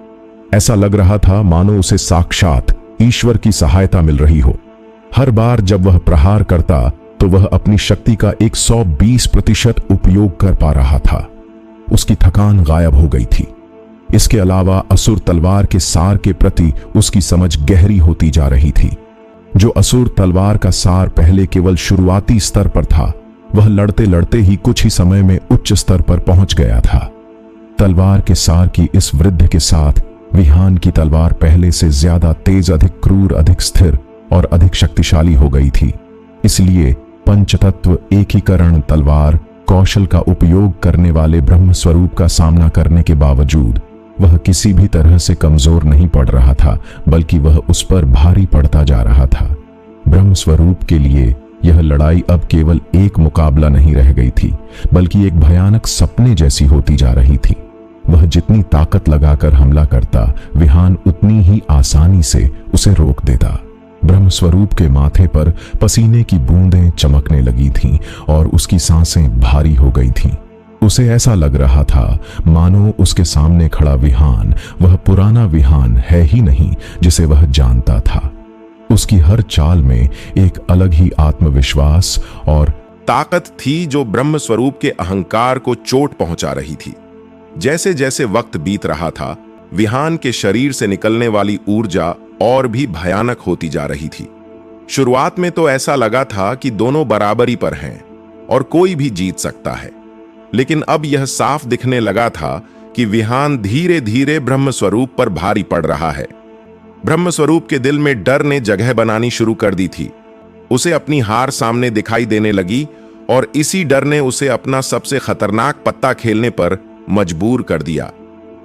ऐसा लग रहा था मानो उसे साक्षात ईश्वर की सहायता मिल रही हो। हर बार जब वह प्रहार करता तो वह अपनी शक्ति का 120% उपयोग कर पा रहा था। उसकी थकान गायब हो गई थी। इसके अलावा असुर तलवार के सार के प्रति उसकी समझ गहरी होती जा रही थी। जो असुर तलवार का सार पहले केवल शुरुआती स्तर पर था, वह लड़ते लड़ते ही कुछ ही समय में उच्च स्तर पर पहुंच गया था। तलवार के सार की इस वृद्धि के साथ विहान की तलवार पहले से ज्यादा तेज, अधिक क्रूर, अधिक स्थिर और अधिक शक्तिशाली हो गई थी। इसलिए पंचतत्व एकीकरण तलवार कौशल का उपयोग करने वाले ब्रह्म स्वरूप का सामना करने के बावजूद वह किसी भी तरह से कमजोर नहीं पड़ रहा था, बल्कि वह उस पर भारी पड़ता जा रहा था। ब्रह्म स्वरूप के लिए यह लड़ाई अब केवल एक मुकाबला नहीं रह गई थी, बल्कि एक भयानक सपने जैसी होती जा रही थी। वह जितनी ताकत लगाकर हमला करता, विहान उतनी ही आसानी से उसे रोक देता। ब्रह्म स्वरूप के माथे पर पसीने की बूंदें चमकने लगी थीं और उसकी सांसें भारी हो गई थीं। उसे ऐसा लग रहा था मानो उसके सामने खड़ा विहान वह पुराना विहान है ही नहीं जिसे वह जानता था। उसकी हर चाल में एक अलग ही आत्मविश्वास और ताकत थी जो ब्रह्म स्वरूप के अहंकार को चोट पहुंचा रही थी। जैसे जैसे वक्त बीत रहा था, विहान के शरीर से निकलने वाली ऊर्जा और भी भयानक होती जा रही थी। शुरुआत में तो ऐसा लगा था कि दोनों बराबरी पर हैं और कोई भी जीत सकता है, लेकिन अब यह साफ दिखने लगा था कि विहान धीरे धीरे ब्रह्म स्वरूप पर भारी पड़ रहा है। ब्रह्म स्वरूप के दिल में डर ने जगह बनानी शुरू कर दी थी। उसे अपनी हार सामने दिखाई देने लगी और इसी डर ने उसे अपना सबसे खतरनाक पत्ता खेलने पर मजबूर कर दिया।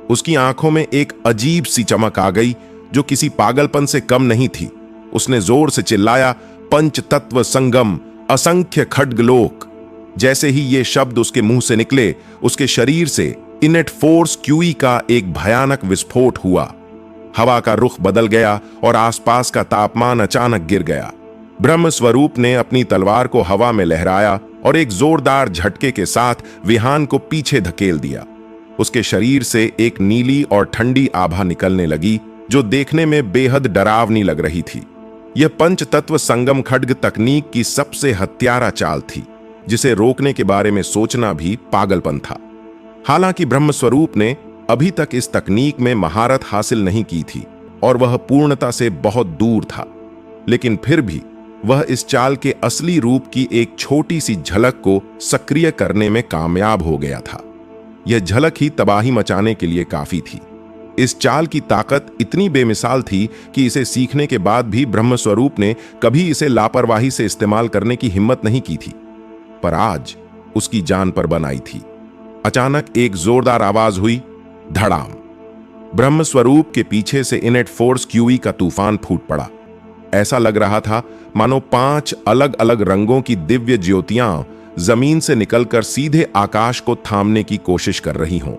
उसकी आंखों में एक अजीब सी चमक आ गई जो किसी पागलपन से कम नहीं थी। उसने जोर से चिल्लाया, पंच तत्व संगम, असंख्य खड्गलोक। जैसे ही ये शब्द उसके मुंह से निकले, उसके शरीर से इनेट फोर्स क्यूई का एक भयानक विस्फोट हुआ। हवा का रुख बदल गया और आसपास का तापमान अचानक गिर गया। ब्रह्म स्वरूप ने अपनी तलवार को हवा में लहराया और एक जोरदार झटके के साथ विहान को पीछे धकेल दिया। उसके शरीर से एक नीली और ठंडी आभा निकलने लगी जो देखने में बेहद डरावनी लग रही थी। यह पंच तत्व संगम खड्ग तकनीक की सबसे हत्यारा चाल थी, जिसे रोकने के बारे में सोचना भी पागलपन था। हालांकि ब्रह्म स्वरूप ने अभी तक इस तकनीक में महारत हासिल नहीं की थी और वह पूर्णता से बहुत दूर था, लेकिन फिर भी वह इस चाल के असली रूप की एक छोटी सी झलक को सक्रिय करने में कामयाब हो गया था। यह झलक ही तबाही मचाने के लिए काफी थी। इस चाल की ताकत इतनी बेमिसाल थी कि इसे सीखने के बाद भी ब्रह्म स्वरूप ने कभी इसे लापरवाही से इस्तेमाल करने की हिम्मत नहीं की थी। पर आज उसकी जान पर बन आई थी। अचानक एक जोरदार आवाज हुई, धड़ाम। ब्रह्म स्वरूप के पीछे से इनेट फोर्स क्यूई का तूफान फूट पड़ा। ऐसा लग रहा था मानो 5 अलग अलग रंगों की दिव्य ज्योतियां जमीन से निकलकर सीधे आकाश को थामने की कोशिश कर रही हों।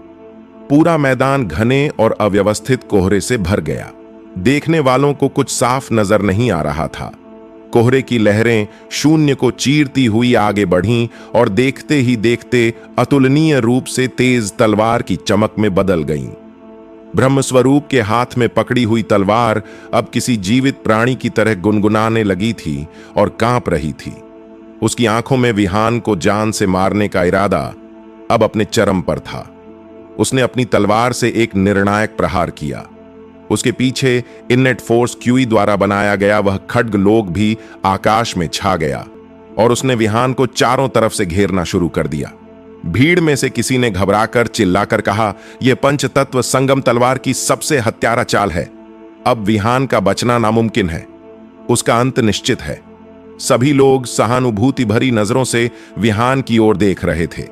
पूरा मैदान घने और अव्यवस्थित कोहरे से भर गया। देखने वालों को कुछ साफ नजर नहीं आ रहा था। कोहरे की लहरें शून्य को चीरती हुई आगे बढ़ीं और देखते ही देखते अतुलनीय रूप से तेज तलवार की चमक में बदल गईं। ब्रह्मस्वरूप के हाथ में पकड़ी हुई तलवार अब किसी जीवित प्राणी की तरह गुनगुनाने लगी थी और कांप रही थी। उसकी आंखों में विहान को जान से मारने का इरादा अब अपने चरम पर था। उसने अपनी तलवार से एक निर्णायक प्रहार किया। उसके पीछे इनेट फोर्स क्यूई द्वारा बनाया गया वह खड्ग लोक भी आकाश में छा गया और उसने विहान को चारों तरफ से घेरना शुरू कर दिया। भीड़ में से किसी ने घबराकर चिल्लाकर कहा, यह पंच तत्व संगम तलवार की सबसे हत्यारा चाल है। अब विहान का बचना नामुमकिन है, उसका अंत निश्चित है। सभी लोग सहानुभूति भरी नजरों से विहान की ओर देख रहे थे।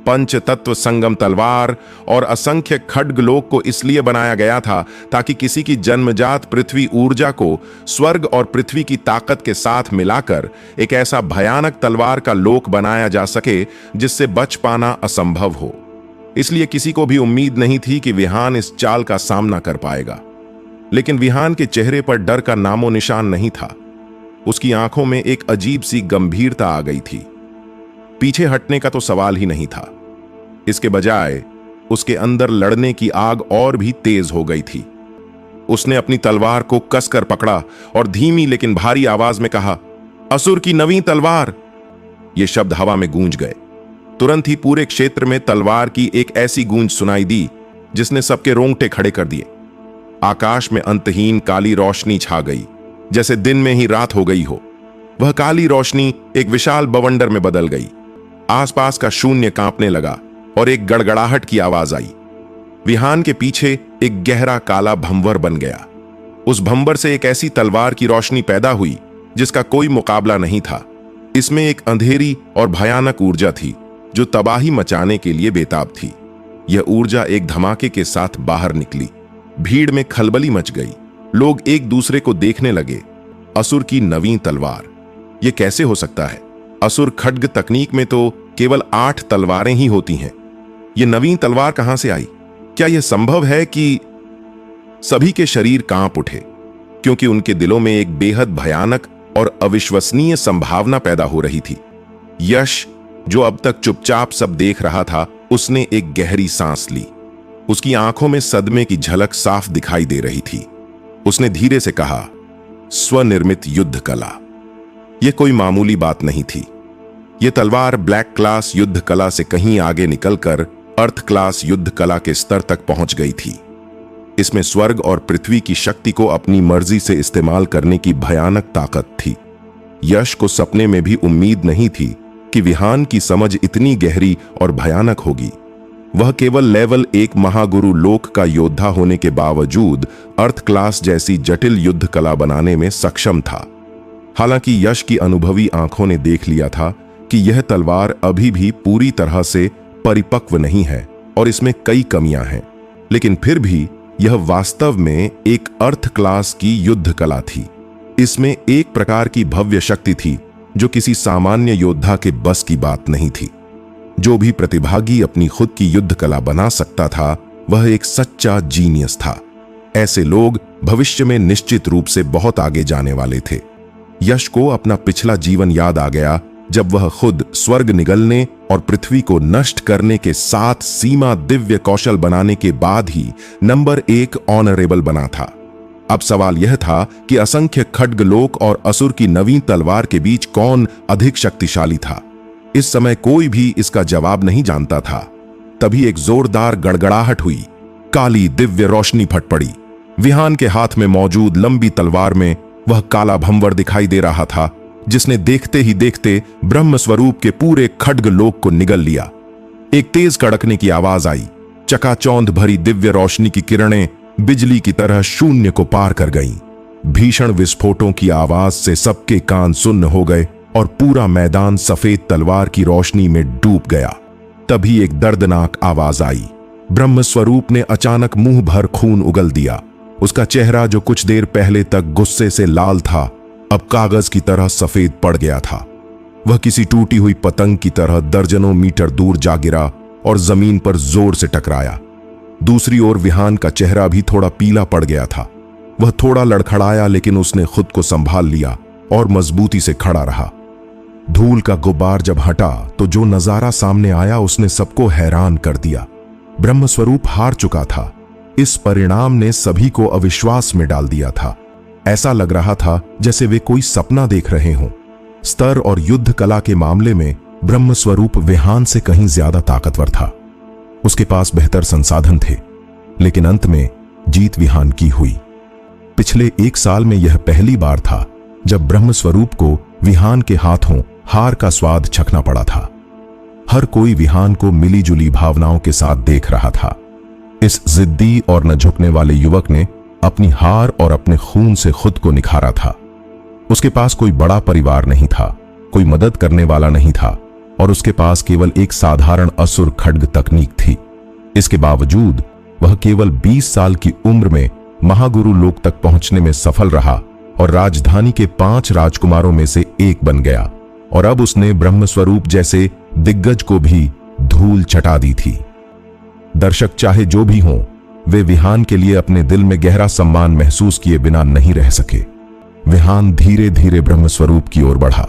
पंच तत्व संगम तलवार और असंख्य खड्गलोक को इसलिए बनाया गया था ताकि किसी की जन्मजात पृथ्वी ऊर्जा को स्वर्ग और पृथ्वी की ताकत के साथ मिलाकर एक ऐसा भयानक तलवार का लोक बनाया जा सके जिससे बच पाना असंभव हो। इसलिए किसी को भी उम्मीद नहीं थी कि विहान इस चाल का सामना कर पाएगा। लेकिन विहान के चेहरे पर डर का नामो निशान नहीं था। उसकी आंखों में एक अजीब सी गंभीरता आ गई थी। पीछे हटने का तो सवाल ही नहीं था। इसके बजाय उसके अंदर लड़ने की आग और भी तेज हो गई थी। उसने अपनी तलवार को कसकर पकड़ा और धीमी लेकिन भारी आवाज में कहा, असुर की नवीं तलवार। ये शब्द हवा में गूंज गए। तुरंत ही पूरे क्षेत्र में तलवार की एक ऐसी गूंज सुनाई दी जिसने सबके रोंगटे खड़े कर दिए। आकाश में अंतहीन काली रोशनी छा गई, जैसे दिन में ही रात हो गई हो। वह काली रोशनी एक विशाल बवंडर में बदल गई। आसपास का शून्य कांपने लगा और एक गड़गड़ाहट की आवाज आई। विहान के पीछे एक गहरा काला भंवर बन गया। उस भंवर से एक ऐसी तलवार की रोशनी पैदा हुई जिसका कोई मुकाबला नहीं था। इसमें एक अंधेरी और भयानक ऊर्जा थी जो तबाही मचाने के लिए बेताब थी। यह ऊर्जा एक धमाके के साथ बाहर निकली। भीड़ में खलबली मच गई। लोग एक दूसरे को देखने लगे। असुर की नवीन तलवार, यह कैसे हो सकता है? असुर खड्ग तकनीक में तो केवल 8 तलवारें ही होती हैं। यह नवीन तलवार कहां से आई? क्या यह संभव है कि सभी के शरीर कांप उठे, क्योंकि उनके दिलों में एक बेहद भयानक और अविश्वसनीय संभावना पैदा हो रही थी। यश, जो अब तक चुपचाप सब देख रहा था, उसने एक गहरी सांस ली। उसकी आंखों में सदमे की झलक साफ दिखाई दे रही थी। उसने धीरे से कहा, स्वनिर्मित युद्ध कला। यह कोई मामूली बात नहीं थी। यह तलवार ब्लैक क्लास युद्ध कला से कहीं आगे निकलकर अर्थ क्लास युद्ध कला के स्तर तक पहुंच गई थी। इसमें स्वर्ग और पृथ्वी की शक्ति को अपनी मर्जी से इस्तेमाल करने की भयानक ताकत थी। यश को सपने में भी उम्मीद नहीं थी कि विहान की समझ इतनी गहरी और भयानक होगी। वह केवल लेवल 1 महागुरु लोक का योद्धा होने के बावजूद अर्थ क्लास जैसी जटिल युद्ध कला बनाने में सक्षम था। हालांकि यश की अनुभवी आंखों ने देख लिया था कि यह तलवार अभी भी पूरी तरह से परिपक्व नहीं है और इसमें कई कमियां हैं, लेकिन फिर भी यह वास्तव में एक अर्थ क्लास की युद्ध कला थी। इसमें एक प्रकार की भव्य शक्ति थी जो किसी सामान्य योद्धा के बस की बात नहीं थी। जो भी प्रतिभागी अपनी खुद की युद्ध कला बना सकता था, वह एक सच्चा जीनियस था। ऐसे लोग भविष्य में निश्चित रूप से बहुत आगे जाने वाले थे। यश को अपना पिछला जीवन याद आ गया, जब वह खुद स्वर्ग निगलने और पृथ्वी को नष्ट करने के साथ सीमा दिव्य कौशल बनाने के बाद ही नंबर 1 ऑनरेबल बना था। अब सवाल यह था कि असंख्य खड्गलोक और असुर की नवीन तलवार के बीच कौन अधिक शक्तिशाली था। इस समय कोई भी इसका जवाब नहीं जानता था। तभी एक जोरदार गड़गड़ाहट हुई। काली दिव्य रोशनी फट पड़ी। विहान के हाथ में मौजूद लंबी तलवार में वह काला भंवर दिखाई दे रहा था, जिसने देखते ही देखते ब्रह्म स्वरूप के पूरे खड्ग लोक को निगल लिया। एक तेज कड़कने की आवाज आई। चकाचौंध भरी दिव्य रोशनी की किरणें बिजली की तरह शून्य को पार कर गईं। भीषण विस्फोटों की आवाज से सबके कान सुन्न हो गए और पूरा मैदान सफेद तलवार की रोशनी में डूब गया। तभी एक दर्दनाक आवाज आई। ब्रह्म स्वरूप ने अचानक मुंह भर खून उगल दिया। उसका चेहरा, जो कुछ देर पहले तक गुस्से से लाल था, अब कागज की तरह सफेद पड़ गया था। वह किसी टूटी हुई पतंग की तरह दर्जनों मीटर दूर जा गिरा और जमीन पर जोर से टकराया। दूसरी ओर विहान का चेहरा भी थोड़ा पीला पड़ गया था। वह थोड़ा लड़खड़ाया, लेकिन उसने खुद को संभाल लिया और मजबूती से खड़ा रहा। धूल का गुब्बार जब हटा तो जो नजारा सामने आया उसने सबको हैरान कर दिया। ब्रह्मस्वरूप हार चुका था। इस परिणाम ने सभी को अविश्वास में डाल दिया था। ऐसा लग रहा था जैसे वे कोई सपना देख रहे हों। स्तर और युद्ध कला के मामले में ब्रह्मस्वरूप विहान से कहीं ज्यादा ताकतवर था। उसके पास बेहतर संसाधन थे, लेकिन अंत में जीत विहान की हुई। पिछले 1 साल में यह पहली बार था जब ब्रह्मस्वरूप को विहान के हाथों हार का स्वाद चखना पड़ा था। हर कोई विहान को मिलीजुली भावनाओं के साथ देख रहा था। इस जिद्दी और न झुकने वाले युवक ने अपनी हार और अपने खून से खुद को निखारा था। उसके पास कोई बड़ा परिवार नहीं था, कोई मदद करने वाला नहीं था, और उसके पास केवल एक साधारण असुर खड्ग तकनीक थी। इसके बावजूद वह केवल 20 साल की उम्र में महागुरु लोक तक पहुंचने में सफल रहा और राजधानी के 5 राजकुमारों में से एक बन गया। और अब उसने ब्रह्मस्वरूप जैसे दिग्गज को भी धूल चटा दी थी। दर्शक चाहे जो भी हों, वे विहान के लिए अपने दिल में गहरा सम्मान महसूस किए बिना नहीं रह सके। विहान धीरे धीरे ब्रह्मस्वरूप की ओर बढ़ा।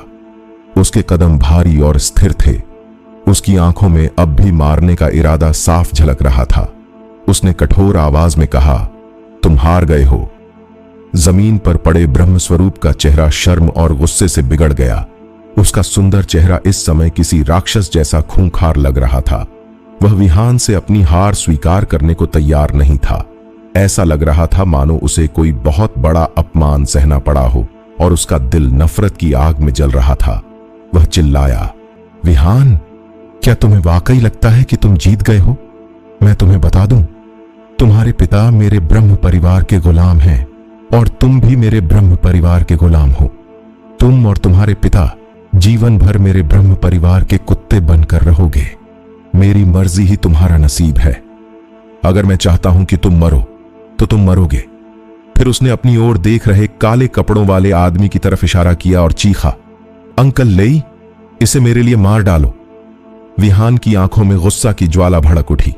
उसके कदम भारी और स्थिर थे। उसकी आंखों में अब भी मारने का इरादा साफ झलक रहा था। उसने कठोर आवाज में कहा, तुम हार गए हो। जमीन पर पड़े ब्रह्मस्वरूप का चेहरा शर्म और गुस्से से बिगड़ गया। उसका सुंदर चेहरा इस समय किसी राक्षस जैसा खूंखार लग रहा था। वह विहान से अपनी हार स्वीकार करने को तैयार नहीं था। ऐसा लग रहा था मानो उसे कोई बहुत बड़ा अपमान सहना पड़ा हो और उसका दिल नफरत की आग में जल रहा था। वह चिल्लाया, विहान, क्या तुम्हें वाकई लगता है कि तुम जीत गए हो? मैं तुम्हें बता दूं, तुम्हारे पिता मेरे ब्रह्म परिवार के गुलाम हैं और तुम भी मेरे ब्रह्म परिवार के गुलाम हो। तुम और तुम्हारे पिता जीवन भर मेरे ब्रह्म परिवार के कुत्ते बनकर रहोगे। मेरी मर्जी ही तुम्हारा नसीब है। अगर मैं चाहता हूं कि तुम मरो तो तुम मरोगे। फिर उसने अपनी ओर देख रहे काले कपड़ों वाले आदमी की तरफ इशारा किया और चीखा, अंकल लेई, इसे मेरे लिए मार डालो। विहान की आंखों में गुस्सा की ज्वाला भड़क उठी।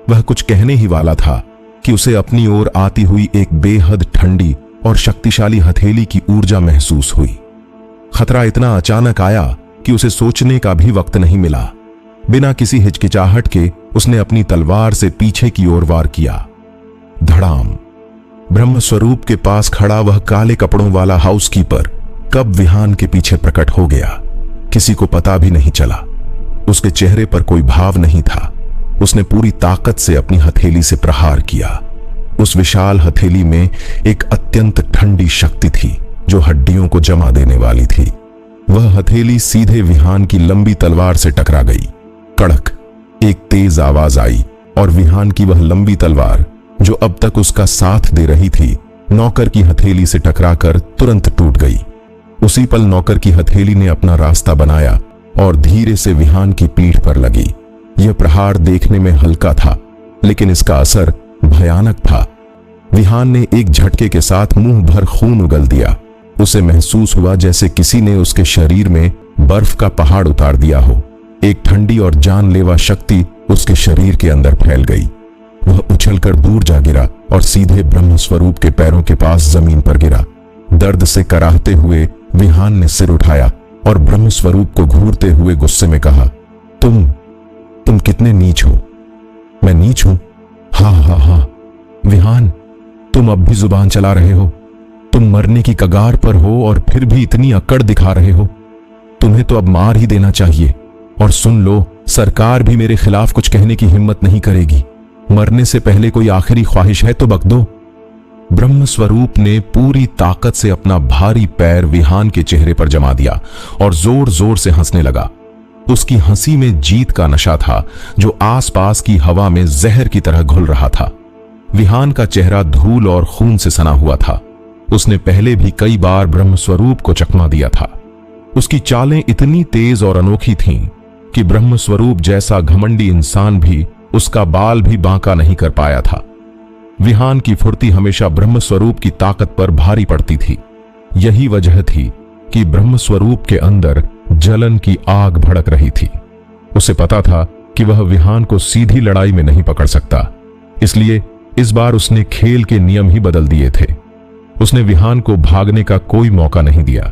वह कुछ कहने ही वाला था कि उसे अपनी ओर आती हुई एक बेहद ठंडी और शक्तिशाली हथेली की ऊर्जा महसूस हुई। खतरा इतना अचानक आया कि उसे सोचने का भी वक्त नहीं मिला। बिना किसी हिचकिचाहट के उसने अपनी तलवार से पीछे की ओर वार किया। धड़ाम! ब्रह्म स्वरूप के पास खड़ा वह काले कपड़ों वाला हाउसकीपर कब विहान के पीछे प्रकट हो गया, किसी को पता भी नहीं चला। उसके चेहरे पर कोई भाव नहीं था। उसने पूरी ताकत से अपनी हथेली से प्रहार किया। उस विशाल हथेली में एक अत्यंत ठंडी शक्ति थी जो हड्डियों को जमा देने वाली थी। वह हथेली सीधे विहान की लंबी तलवार से टकरा गई। कड़क! एक तेज आवाज आई और विहान की वह लंबी तलवार, जो अब तक उसका साथ दे रही थी, नौकर की हथेली से टकराकर तुरंत टूट गई। उसी पल नौकर की हथेली ने अपना रास्ता बनाया और धीरे से विहान की पीठ पर लगी। यह प्रहार देखने में हल्का था, लेकिन इसका असर भयानक था। विहान ने एक झटके के साथ मुंह भर खून उगल दिया। उसे महसूस हुआ जैसे किसी ने उसके शरीर में बर्फ का पहाड़ उतार दिया हो। एक ठंडी और जानलेवा शक्ति उसके शरीर के अंदर फैल गई। वह उछलकर दूर जा गिरा और सीधे ब्रह्म स्वरूप के पैरों के पास जमीन पर गिरा। दर्द से कराहते हुए विहान ने सिर उठाया और ब्रह्म स्वरूप को घूरते हुए गुस्से में कहा, तुम कितने नीच हो। मैं नीच हूं? हाँ, विहान, तुम अब भी जुबान चला रहे हो। तुम मरने की कगार पर हो और फिर भी इतनी अकड़ दिखा रहे हो। तुम्हें तो अब मार ही देना चाहिए। और सुन लो, सरकार भी मेरे खिलाफ कुछ कहने की हिम्मत नहीं करेगी। मरने से पहले कोई आखिरी ख्वाहिश है तो बक दो। ब्रह्म स्वरूप ने पूरी ताकत से अपना भारी पैर विहान के चेहरे पर जमा दिया और जोर जोर से हंसने लगा। उसकी हंसी में जीत का नशा था जो आसपास की हवा में जहर की तरह घुल रहा था। विहान का चेहरा धूल और खून से सना हुआ था। उसने पहले भी कई बार ब्रह्म स्वरूप को चकमा दिया था। उसकी चालें इतनी तेज और अनोखी थीं कि ब्रह्म स्वरूप जैसा घमंडी इंसान भी उसका बाल भी बांका नहीं कर पाया था। विहान की फुर्ती हमेशा ब्रह्म स्वरूप की ताकत पर भारी पड़ती थी। यही वजह थी कि ब्रह्म स्वरूप के अंदर जलन की आग भड़क रही थी। उसे पता था कि वह विहान को सीधी लड़ाई में नहीं पकड़ सकता, इसलिए इस बार उसने खेल के नियम ही बदल दिए थे। उसने विहान को भागने का कोई मौका नहीं दिया।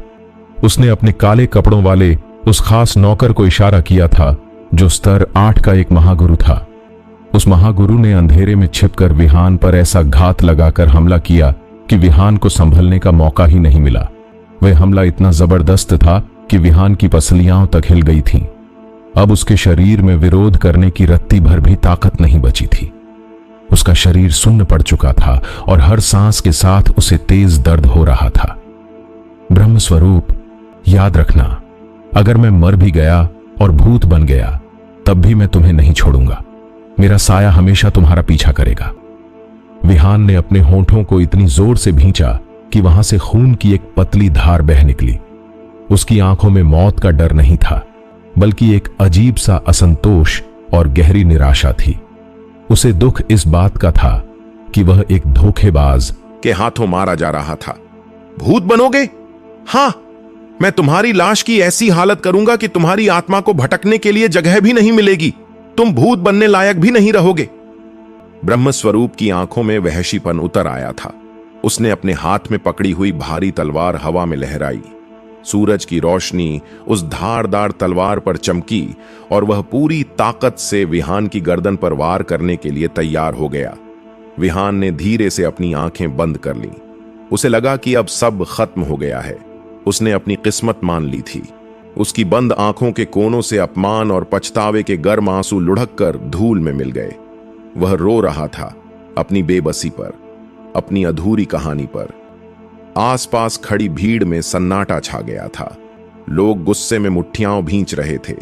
उसने अपने काले कपड़ों वाले उस खास नौकर को इशारा किया था जो स्तर 8 का एक महागुरु था। उस महागुरु ने अंधेरे में छिपकर विहान पर ऐसा घात लगाकर हमला किया कि विहान को संभलने का मौका ही नहीं मिला। वह हमला इतना जबरदस्त था कि विहान की पसलियां तक हिल गई थीं। अब उसके शरीर में विरोध करने की रत्ती भर भी ताकत नहीं बची थी। उसका शरीर सुन्न पड़ चुका था और हर सांस के साथ उसे तेज दर्द हो रहा था। ब्रह्म स्वरूप, याद रखना, अगर मैं मर भी गया और भूत बन गया तब भी मैं तुम्हें नहीं छोड़ूंगा। मेरा साया हमेशा तुम्हारा पीछा करेगा। विहान ने अपने होंठों को इतनी जोर से भींचा कि वहां से खून की एक पतली धार बह निकली। उसकी आंखों में मौत का डर नहीं था, बल्कि एक अजीब सा असंतोष और गहरी निराशा थी। उसे दुख इस बात का था कि वह एक धोखेबाज के हाथों मारा जा रहा था। भूत बनोगे? हां, मैं तुम्हारी लाश की ऐसी हालत करूंगा कि तुम्हारी आत्मा को भटकने के लिए जगह भी नहीं मिलेगी। तुम भूत बनने लायक भी नहीं रहोगे। ब्रह्म स्वरूप की आंखों में वहशीपन उतर आया था। उसने अपने हाथ में पकड़ी हुई भारी तलवार हवा में लहराई। सूरज की रोशनी उस धारदार तलवार पर चमकी और वह पूरी ताकत से विहान की गर्दन पर वार करने के लिए तैयार हो गया। विहान ने धीरे से अपनी आंखें बंद कर लीं। उसे लगा कि अब सब खत्म हो गया है। उसने अपनी किस्मत मान ली थी। उसकी बंद आंखों के कोनों से अपमान और पछतावे के गर्म आंसू लुढ़क कर धूल में मिल गए। वह रो रहा था, अपनी बेबसी पर, अपनी अधूरी कहानी पर। आसपास खड़ी भीड़ में सन्नाटा छा गया था। लोग गुस्से में मुट्ठियां भींच रहे थे,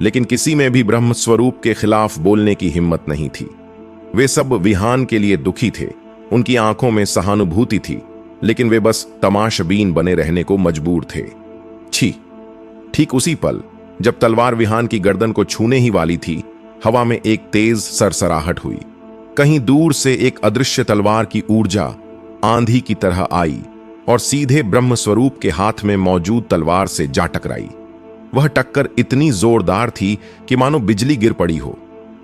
लेकिन किसी में भी ब्रह्म स्वरूप के खिलाफ बोलने की हिम्मत नहीं थी। वे सब विहान के लिए दुखी थे। उनकी आंखों में सहानुभूति थी, लेकिन वे बस तमाशबीन बने रहने को मजबूर थे। छी! ठीक उसी पल जब तलवार विहान की गर्दन को छूने ही वाली थी, हवा में एक तेज सरसराहट हुई। कहीं दूर से एक अदृश्य तलवार की ऊर्जा आंधी की तरह आई और सीधे ब्रह्म स्वरूप के हाथ में मौजूद तलवार से जा टकराई। वह टक्कर इतनी जोरदार थी कि मानो बिजली गिर पड़ी हो।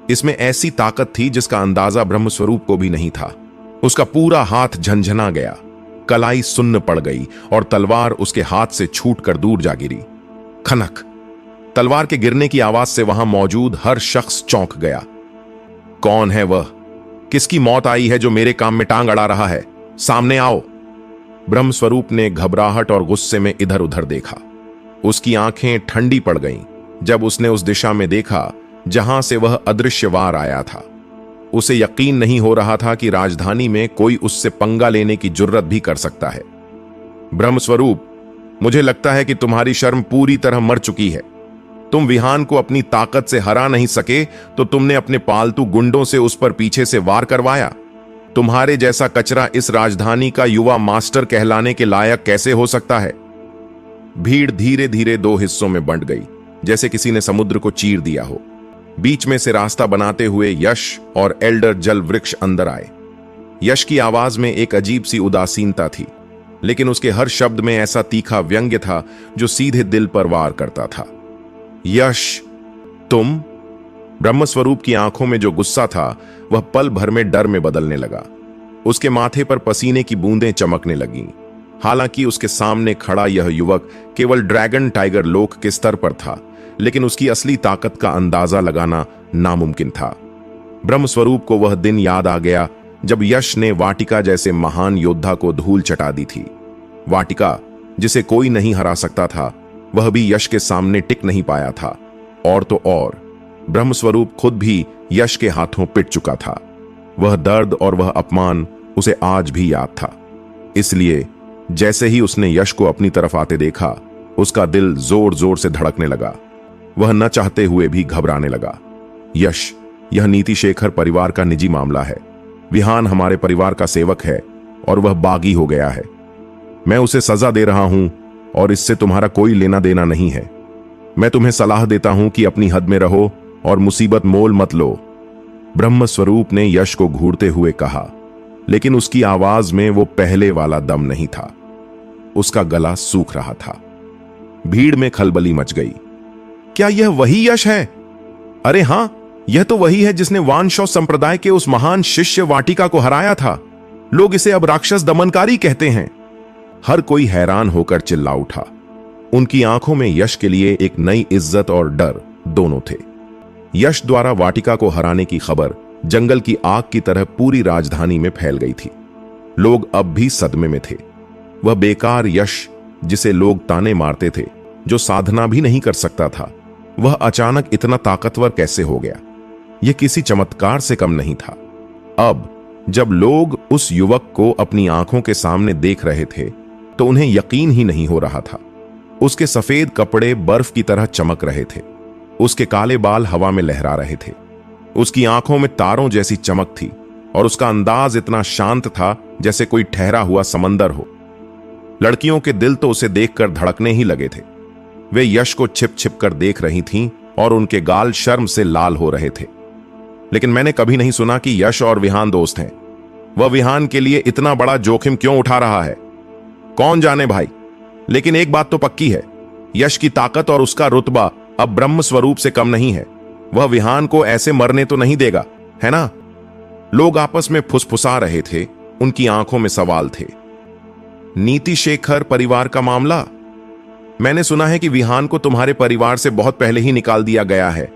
इसमें ऐसी ताकत थी जिसका अंदाजा ब्रह्म स्वरूप को भी नहीं था। उसका पूरा हाथ झंझना गया, कलाई सुन्न पड़ गई और तलवार उसके हाथ से छूटकर दूर जा गिरी। खनक! तलवार के गिरने की आवाज से वहां मौजूद हर शख्स चौंक गया। कौन है वह? किसकी मौत आई है जो मेरे काम में टांग अड़ा रहा है? सामने आओ! ब्रह्म स्वरूप ने घबराहट और गुस्से में इधर उधर देखा। उसकी आंखें ठंडी पड़ गईं जब उसने उस दिशा में देखा जहां से वह अदृश्य वार आया था। उसे यकीन नहीं हो रहा था कि राजधानी में कोई उससे पंगा लेने की जुर्रत भी कर सकता है। ब्रह्म स्वरूप, मुझे लगता है कि तुम्हारी शर्म पूरी तरह मर चुकी है। तुम विहान को अपनी ताकत से हरा नहीं सके तो तुमने अपने पालतू गुंडों से उस पर पीछे से वार करवाया। तुम्हारे जैसा कचरा इस राजधानी का युवा मास्टर कहलाने के लायक कैसे हो सकता है? भीड़ धीरे धीरे दो हिस्सों में बंट गई, जैसे किसी ने समुद्र को चीर दिया हो। बीच में से रास्ता बनाते हुए यश और एल्डर जल वृक्ष अंदर आए। यश की आवाज में एक अजीब सी उदासीनता थी, लेकिन उसके हर शब्द में ऐसा तीखा व्यंग्य था जो सीधे दिल पर वार करता था। यश, तुम? ब्रह्म स्वरूप की आंखों में जो गुस्सा था वह पल भर में डर में बदलने लगा। उसके माथे पर पसीने की बूंदें चमकने लगीं। हालांकि उसके सामने खड़ा यह युवक केवल ड्रैगन टाइगर लोक के स्तर पर था, लेकिन उसकी असली ताकत का अंदाजा लगाना नामुमकिन था। ब्रह्म स्वरूप को वह दिन याद आ गया जब यश ने वाटिका जैसे महान योद्धा को धूल चटा दी थी। वाटिका, जिसे कोई नहीं हरा सकता था, वह भी यश के सामने टिक नहीं पाया था। और तो और ब्रह्म स्वरूप खुद भी यश के हाथों पिट चुका था। वह दर्द और वह अपमान उसे आज भी याद था। इसलिए जैसे ही उसने यश को अपनी तरफ आते देखा, उसका दिल जोर जोर से धड़कने लगा। वह न चाहते हुए भी घबराने लगा। यश, यह नीति शेखर परिवार का निजी मामला है। विहान हमारे परिवार का सेवक है और वह बागी हो गया है। मैं उसे सजा दे रहा हूं और इससे तुम्हारा कोई लेना देना नहीं है। मैं तुम्हें सलाह देता हूं कि अपनी हद में रहो और मुसीबत मोल मत लो। ब्रह्म स्वरूप ने यश को घूरते हुए कहा, लेकिन उसकी आवाज में वो पहले वाला दम नहीं था। उसका गला सूख रहा था। भीड़ में खलबली मच गई। क्या यह वही यश है? अरे हां, यह तो वही है जिसने वानशौ संप्रदाय के उस महान शिष्य वाटिका को हराया था। लोग इसे अब राक्षस दमनकारी कहते हैं। हर कोई हैरान होकर चिल्ला उठा। उनकी आंखों में यश के लिए एक नई इज्जत और डर दोनों थे। यश द्वारा वाटिका को हराने की खबर जंगल की आग की तरह पूरी राजधानी में फैल गई थी। लोग अब भी सदमे में थे। वह बेकार यश, जिसे लोग ताने मारते थे, जो साधना भी नहीं कर सकता था, वह अचानक इतना ताकतवर कैसे हो गया? यह किसी चमत्कार से कम नहीं था। अब जब लोग उस युवक को अपनी आंखों के सामने देख रहे थे तो उन्हें यकीन ही नहीं हो रहा था। उसके सफेद कपड़े बर्फ की तरह चमक रहे थे। उसके काले बाल हवा में लहरा रहे थे। उसकी आंखों में तारों जैसी चमक थी और उसका अंदाज इतना शांत था जैसे कोई ठहरा हुआ समंदर हो। लड़कियों के दिल तो उसे देखकर धड़कने ही लगे थे। वे यश को छिप छिप कर देख रही थीं और उनके गाल शर्म से लाल हो रहे थे। लेकिन मैंने कभी नहीं सुना कि यश और विहान दोस्त हैं। वह विहान के लिए इतना बड़ा जोखिम क्यों उठा रहा है? कौन जाने भाई, लेकिन एक बात तो पक्की है, यश की ताकत और उसका रुतबा अब ब्रह्म स्वरूप से कम नहीं है। वह विहान को ऐसे मरने तो नहीं देगा, है ना? लोग आपस में फुसफुसा रहे थे। उनकी आंखों में सवाल थे। नीति शेखर परिवार का मामला? मैंने सुना है कि विहान को तुम्हारे परिवार से बहुत पहले ही निकाल दिया गया है।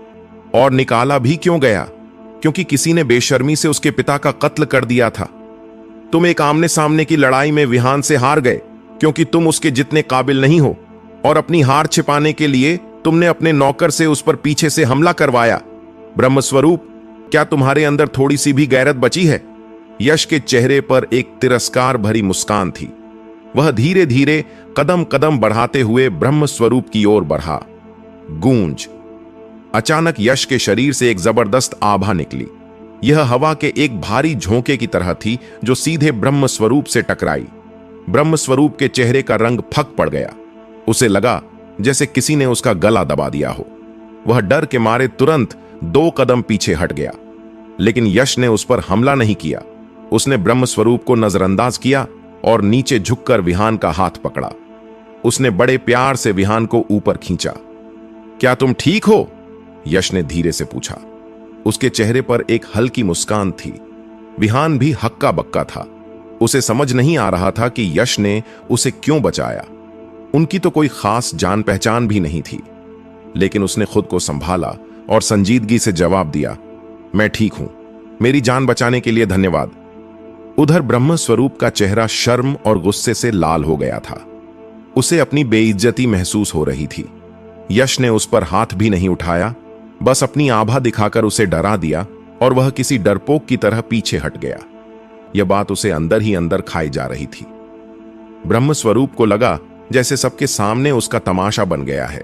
और निकाला भी क्यों गया? क्योंकि किसी ने बेशर्मी से उसके पिता का कत्ल कर दिया था। तुम एक आमने सामने की लड़ाई में विहान से हार गए क्योंकि तुम उसके जितने काबिल नहीं हो और अपनी हार छिपाने के लिए तुमने अपने नौकर से उस पर पीछे से हमला करवाया। ब्रह्मस्वरूप, क्या तुम्हारे अंदर थोड़ी सी भी गैरत बची है? यश के चेहरे पर एक तिरस्कार भरी मुस्कान थी। वह धीरे धीरे कदम कदम बढ़ाते हुए ब्रह्मस्वरूप की ओर बढ़ा। गूंज। अचानक यश के शरीर से एक जबरदस्त आभा निकली। यह हवा के एक भारी झोंके की तरह थी जो सीधे ब्रह्मस्वरूप से टकराई। ब्रह्मस्वरूप के चेहरे का रंग फक पड़ गया। उसे लगा जैसे किसी ने उसका गला दबा दिया हो। वह डर के मारे तुरंत 2 कदम पीछे हट गया, लेकिन यश ने उस पर हमला नहीं किया। उसने ब्रह्मस्वरूप को नजरअंदाज किया और नीचे झुककर विहान का हाथ पकड़ा। उसने बड़े प्यार से विहान को ऊपर खींचा। क्या तुम ठीक हो? यश ने धीरे से पूछा। उसके चेहरे पर एक हल्की मुस्कान थी। विहान भी हक्का बक्का था। उसे समझ नहीं आ रहा था कि यश ने उसे क्यों बचाया। उनकी तो कोई खास जान पहचान भी नहीं थी, लेकिन उसने खुद को संभाला और संजीदगी से जवाब दिया, मैं ठीक हूं, मेरी जान बचाने के लिए धन्यवाद। उधर ब्रह्मस्वरूप का चेहरा शर्म और गुस्से से लाल हो गया था। उसे अपनी बेइज्जती महसूस हो रही थी। यश ने उस पर हाथ भी नहीं उठाया, बस अपनी आभा दिखाकर उसे डरा दिया और वह किसी डरपोक की तरह पीछे हट गया। यह बात उसे अंदर ही अंदर खाई जा रही थी। ब्रह्मस्वरूप को लगा जैसे सबके सामने उसका तमाशा बन गया है।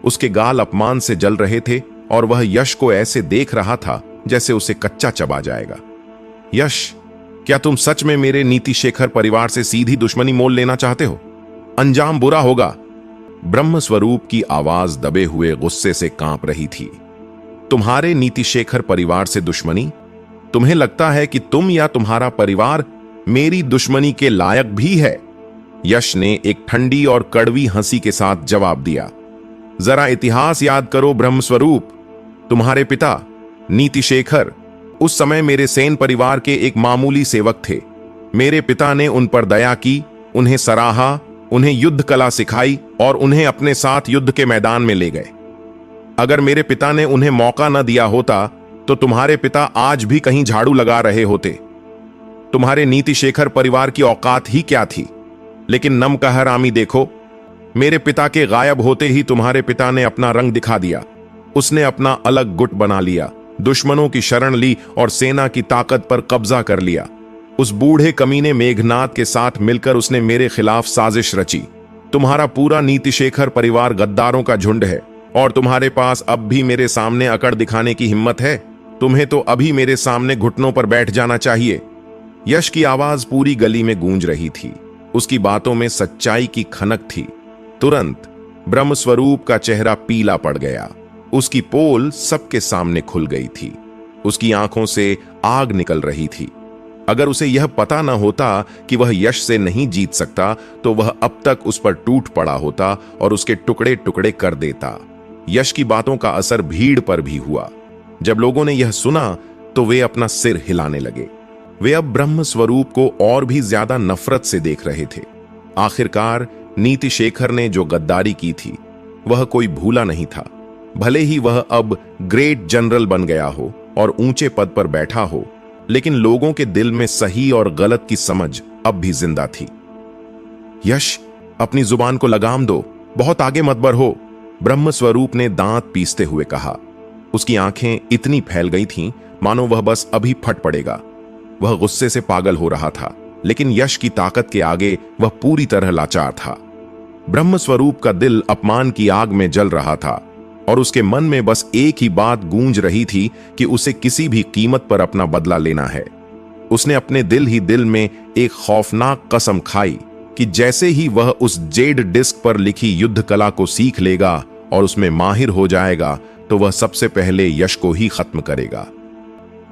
उसके गाल अपमान से जल रहे थे और वह यश को ऐसे देख रहा था जैसे उसे कच्चा चबा जाएगा। यश, क्या तुम सच में मेरे नीतिशेखर परिवार से सीधी दुश्मनी मोल लेना चाहते हो? अंजाम बुरा होगा। ब्रह्मस्वरूप की आवाज दबे हुए गुस्से से कांप रही थी। तुम्हारे नीतिशेखर परिवार से दुश्मनी? तुम्हें लगता है कि तुम या तुम्हारा परिवार मेरी दुश्मनी के लायक भी है? यश ने एक ठंडी और कड़वी हंसी के साथ जवाब दिया। जरा इतिहास याद करो ब्रह्मस्वरूप। तुम्हारे पिता नीतिशेखर उस समय मेरे सेन परिवार के एक मामूली सेवक थे। मेरे पिता ने उन पर दया की, उन्हें सराहा, उन्हें युद्ध कला सिखाई और उन्हें अपने साथ युद्ध के मैदान में ले गए। अगर मेरे पिता ने उन्हें मौका न दिया होता तो तुम्हारे पिता आज भी कहीं झाड़ू लगा रहे होते। तुम्हारे नीतिशेखर परिवार की औकात ही क्या थी? लेकिन नमकहर आमी देखो, मेरे पिता के गायब होते ही तुम्हारे पिता ने अपना रंग दिखा दिया। उसने अपना अलग गुट बना लिया, दुश्मनों की शरण ली और सेना की ताकत पर कब्जा कर लिया। उस बूढ़े कमीने मेघनाथ के साथ मिलकर उसने मेरे खिलाफ साजिश रची। तुम्हारा पूरा नीतिशेखर परिवार गद्दारों का झुंड है और तुम्हारे पास अब भी मेरे सामने अकड़ दिखाने की हिम्मत है? तुम्हें तो अभी मेरे सामने घुटनों पर बैठ जाना चाहिए। यश की आवाज पूरी गली में गूंज रही थी। उसकी बातों में सच्चाई की खनक थी। तुरंत ब्रह्मस्वरूप का चेहरा पीला पड़ गया। उसकी पोल सबके सामने खुल गई थी। उसकी आंखों से आग निकल रही थी। अगर उसे यह पता न होता कि वह यश से नहीं जीत सकता तो वह अब तक उस पर टूट पड़ा होता और उसके टुकड़े टुकड़े कर देता। यश की बातों का असर भीड़ पर भी हुआ। जब लोगों ने यह सुना तो वे अपना सिर हिलाने लगे। वे अब ब्रह्मस्वरूप को और भी ज्यादा नफरत से देख रहे थे। आखिरकार नीतिशेखर ने जो गद्दारी की थी वह कोई भूला नहीं था। भले ही वह अब ग्रेट जनरल बन गया हो और ऊंचे पद पर बैठा हो, लेकिन लोगों के दिल में सही और गलत की समझ अब भी जिंदा थी। यश, अपनी जुबान को लगाम दो, बहुत आगे मत बढ़ो, ब्रह्मस्वरूप ने दांत पीसते हुए कहा। उसकी आंखें इतनी फैल गई थीं मानो वह बस अभी फट पड़ेगा। वह गुस्से से पागल हो रहा था, लेकिन यश की ताकत के आगे वह पूरी तरह लाचार था। ब्रह्मस्वरूप का दिल अपमान की आग में जल रहा था और उसके मन में बस एक ही बात गूंज रही थी कि उसे किसी भी कीमत पर अपना बदला लेना है। उसने अपने दिल ही दिल में एक खौफनाक कसम खाई कि जैसे ही वह उस जेड डिस्क पर लिखी युद्ध कला को सीख लेगा और उसमें माहिर हो जाएगा तो वह सबसे पहले यश को ही खत्म करेगा।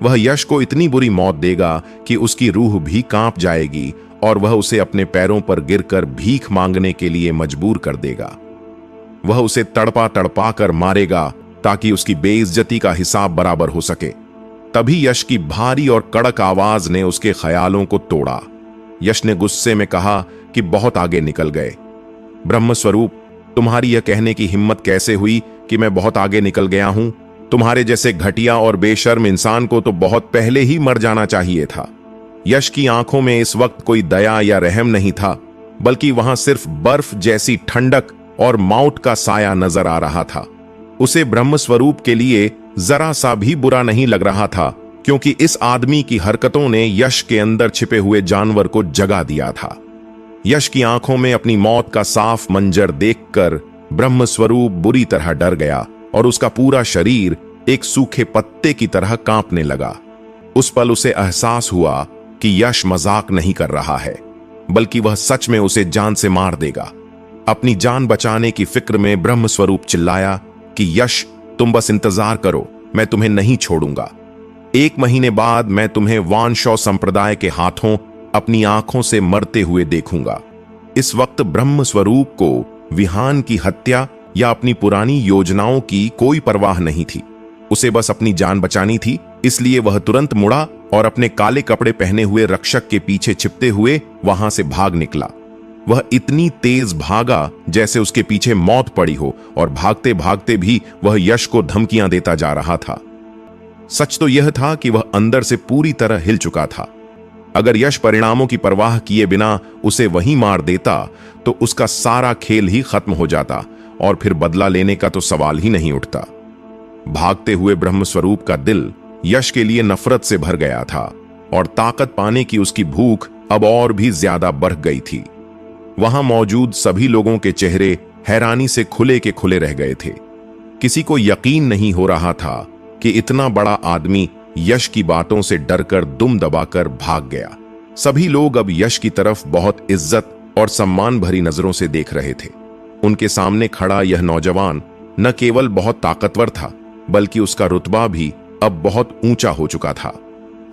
वह यश को इतनी बुरी मौत देगा कि उसकी रूह भी कांप जाएगी और वह उसे अपने पैरों पर गिरकर भीख मांगने के लिए मजबूर कर देगा। वह उसे तड़पा तड़पा कर मारेगा ताकि उसकी बेइज्जती का हिसाब बराबर हो सके। तभी यश की भारी और कड़क आवाज ने उसके ख्यालों को तोड़ा। यश ने गुस्से में कहा कि बहुत आगे निकल गए। ब्रह्मस्वरूप, तुम्हारी यह कहने की हिम्मत कैसे हुई कि मैं बहुत आगे निकल गया हूं? तुम्हारे जैसे घटिया और बेशर्म इंसान को तो बहुत पहले ही मर जाना चाहिए था। यश की आंखों में इस वक्त कोई दया या रहम नहीं था, बल्कि वहां सिर्फ बर्फ जैसी ठंडक और मौत का साया नजर आ रहा था। उसे ब्रह्म स्वरूप के लिए जरा सा भी बुरा नहीं लग रहा था, क्योंकि इस आदमी की हरकतों ने यश के अंदर छिपे हुए जानवर को जगा दिया था। यश की आंखों में अपनी मौत का साफ मंजर देखकर ब्रह्म स्वरूप बुरी तरह डर गया और उसका पूरा शरीर एक सूखे पत्ते की तरह कांपने लगा। उस पल उसे एहसास हुआ कि यश मजाक नहीं कर रहा है, बल्कि वह सच में उसे जान से मार देगा। अपनी जान बचाने की फिक्र में ब्रह्म स्वरूप चिल्लाया कि यश, तुम बस इंतजार करो, मैं तुम्हें नहीं छोड़ूंगा। 1 महीने बाद मैं तुम्हें वानशौ संप्रदाय के हाथों अपनी आंखों से मरते हुए देखूंगा। इस वक्त ब्रह्म स्वरूप को विहान की हत्या या अपनी पुरानी योजनाओं की कोई परवाह नहीं थी। उसे बस अपनी जान बचानी थी, इसलिए वह तुरंत मुड़ा और अपने काले कपड़े पहने हुए रक्षक के पीछे छिपते हुए वहां से भाग निकला। वह इतनी तेज भागा जैसे उसके पीछे मौत पड़ी हो, और भागते भागते भी वह यश को धमकियां देता जा रहा था। सच तो यह था कि वह अंदर से पूरी तरह हिल चुका था। अगर यश परिणामों की परवाह किए बिना उसे वहीं मार देता तो उसका सारा खेल ही खत्म हो जाता और फिर बदला लेने का तो सवाल ही नहीं उठता। भागते हुए ब्रह्म स्वरूप का दिल यश के लिए नफरत से भर गया था और ताकत पाने की उसकी भूख अब और भी ज्यादा बढ़ गई थी। वहां मौजूद सभी लोगों के चेहरे हैरानी से खुले के खुले रह गए थे। किसी को यकीन नहीं हो रहा था कि इतना बड़ा आदमी यश की बातों से डरकर दुम दबाकर भाग गया। सभी लोग अब यश की तरफ बहुत इज्जत और सम्मान भरी नजरों से देख रहे थे। उनके सामने खड़ा यह नौजवान न केवल बहुत ताकतवर था, बल्कि उसका रुतबा भी अब बहुत ऊंचा हो चुका था।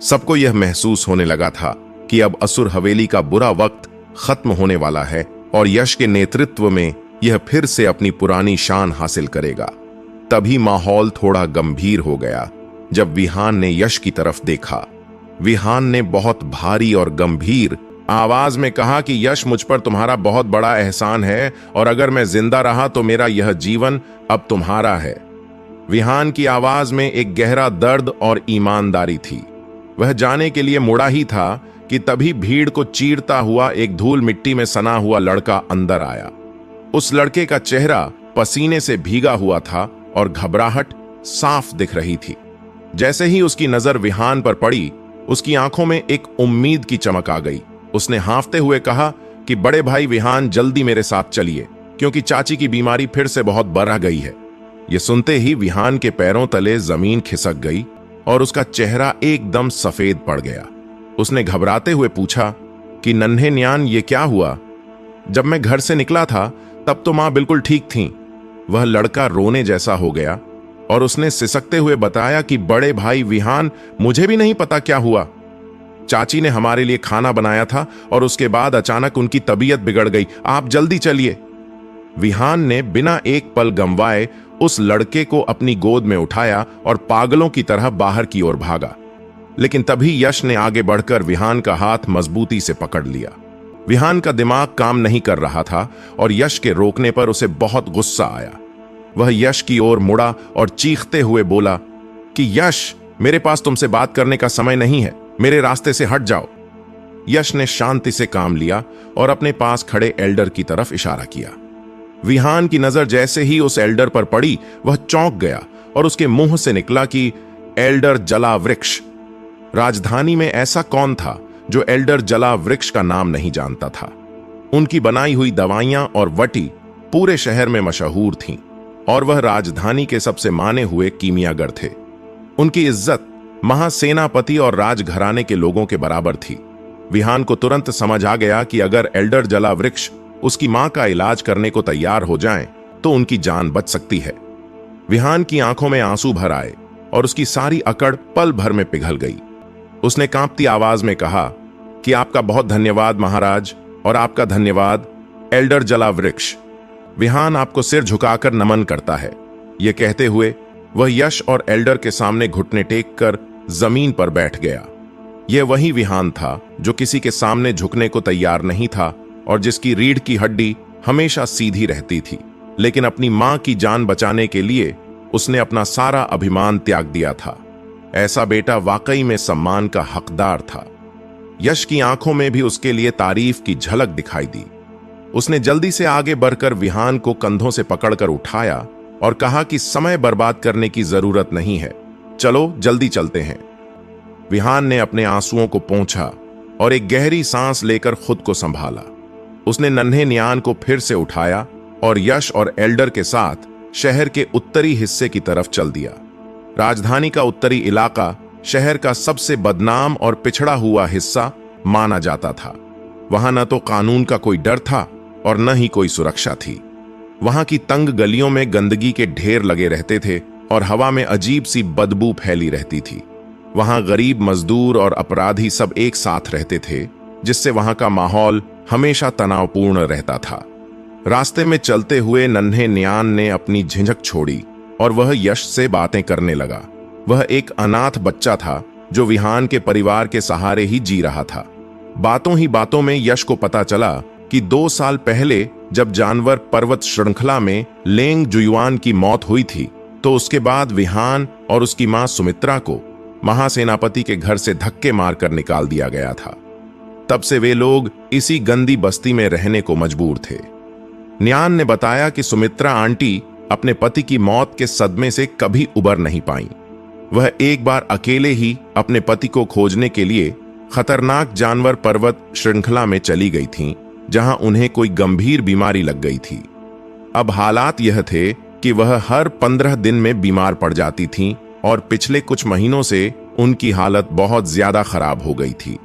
सबको यह महसूस होने लगा था कि अब असुर हवेली का बुरा वक्त खत्म होने वाला है और यश के नेतृत्व में यह फिर से अपनी पुरानी शान हासिल करेगा। तभी माहौल थोड़ा गंभीर हो गया जब विहान ने यश की तरफ देखा। विहान ने बहुत भारी और गंभीर आवाज में कहा कि यश, मुझ पर तुम्हारा बहुत बड़ा एहसान है और अगर मैं जिंदा रहा तो मेरा यह जीवन अब तुम्हारा है। विहान की आवाज में एक गहरा दर्द और ईमानदारी थी। वह जाने के लिए मुड़ा ही था कि तभी भीड़ को चीरता हुआ एक धूल मिट्टी में सना हुआ लड़का अंदर आया। उस लड़के का चेहरा पसीने से भीगा हुआ था और घबराहट साफ दिख रही थी। जैसे ही उसकी नजर विहान पर पड़ी, उसकी आंखों में एक उम्मीद की चमक आ गई। उसने हांफते हुए कहा कि बड़े भाई विहान, जल्दी मेरे साथ चलिए, क्योंकि चाची की बीमारी फिर से बहुत बढ़ गई है। यह सुनते ही विहान के पैरों तले जमीन खिसक गई और उसका चेहरा एकदम सफेद पड़ गया। उसने घबराते हुए पूछा कि नन्हे न्यान, ये क्या हुआ? जब मैं घर से निकला था तब तो मां बिल्कुल ठीक थी। वह लड़का रोने जैसा हो गया और उसने सिसकते हुए बताया कि बड़े भाई विहान, मुझे भी नहीं पता क्या हुआ। चाची ने हमारे लिए खाना बनाया था और उसके बाद अचानक उनकी तबीयत बिगड़ गई। आप जल्दी चलिए। विहान ने बिना एक पल गंवाए उस लड़के को अपनी गोद में उठाया और पागलों की तरह बाहर की ओर भागा। लेकिन तभी यश ने आगे बढ़कर विहान का हाथ मजबूती से पकड़ लिया। विहान का दिमाग काम नहीं कर रहा था और यश के रोकने पर उसे बहुत गुस्सा आया। वह यश की ओर मुड़ा और चीखते हुए बोला कि यश, मेरे पास तुमसे बात करने का समय नहीं है, मेरे रास्ते से हट जाओ। यश ने शांति से काम लिया और अपने पास खड़े एल्डर की तरफ इशारा किया। विहान की नजर जैसे ही उस एल्डर पर पड़ी, वह चौंक गया और उसके मुंह से निकला कि एल्डर जलावृक्ष। राजधानी में ऐसा कौन था जो एल्डर जलावृक्ष का नाम नहीं जानता था? उनकी बनाई हुई दवाइयां और वटी पूरे शहर में मशहूर थीं और वह राजधानी के सबसे माने हुए कीमियागर थे। उनकी इज्जत महासेनापति और राजघराने के लोगों के बराबर थी। विहान को तुरंत समझ आ गया कि अगर एल्डर जलावृक्ष उसकी मां का इलाज करने को तैयार हो जाएं, तो उनकी जान बच सकती है। विहान की आंखों में आंसू भर आए और उसकी सारी अकड़ पल भर में पिघल गई। उसने कांपती आवाज में कहा कि आपका बहुत धन्यवाद महाराज, और आपका धन्यवाद एल्डर जलावृक्ष। विहान आपको सिर झुकाकर नमन करता है। यह कहते हुए वह यश और एल्डर के सामने घुटने टेक कर जमीन पर बैठ गया। यह वही विहान था जो किसी के सामने झुकने को तैयार नहीं था और जिसकी रीढ़ की हड्डी हमेशा सीधी रहती थी। लेकिन अपनी मां की जान बचाने के लिए उसने अपना सारा अभिमान त्याग दिया था। ऐसा बेटा वाकई में सम्मान का हकदार था। यश की आंखों में भी उसके लिए तारीफ की झलक दिखाई दी। उसने जल्दी से आगे बढ़कर विहान को कंधों से पकड़कर उठाया और कहा कि समय बर्बाद करने की जरूरत नहीं है, चलो जल्दी चलते हैं। विहान ने अपने आंसुओं को पोंछा और एक गहरी सांस लेकर खुद को संभाला। उसने नन्हे नियान को फिर से उठाया और यश और एल्डर के साथ शहर के उत्तरी हिस्से की तरफ चल दिया। राजधानी का उत्तरी इलाका शहर का सबसे बदनाम और पिछड़ा हुआ हिस्सा माना जाता था। वहां न तो कानून का कोई डर था और न ही कोई सुरक्षा थी। वहां की तंग गलियों में गंदगी के ढेर लगे रहते थे और हवा में अजीब सी बदबू फैली रहती थी। वहां गरीब, मजदूर और अपराधी सब एक साथ रहते थे, जिससे वहां का माहौल हमेशा तनावपूर्ण रहता था। रास्ते में चलते हुए नन्हे नियान ने अपनी झिझक छोड़ी और वह यश से बातें करने लगा। वह एक अनाथ बच्चा था जो विहान के परिवार के सहारे ही जी रहा था। बातों ही बातों में यश को पता चला कि 2 साल पहले जब जानवर पर्वत श्रृंखला में लेंग जुयुआन की मौत हुई थी, तो उसके बाद विहान और उसकी मां सुमित्रा को महासेनापति के घर से धक्के मारकर निकाल दिया गया था। तब से वे लोग इसी गंदी बस्ती में रहने को मजबूर थे। नियान ने बताया कि सुमित्रा आंटी अपने पति की मौत के सदमे से कभी उबर नहीं पाई। वह एक बार अकेले ही अपने पति को खोजने के लिए खतरनाक जानवर पर्वत श्रृंखला में चली गई थीं, जहां उन्हें कोई गंभीर बीमारी लग गई थी। अब हालात यह थे कि वह हर 15 दिन में बीमार पड़ जाती थीं और पिछले कुछ महीनों से उनकी हालत बहुत ज्यादा खराब हो गई थी।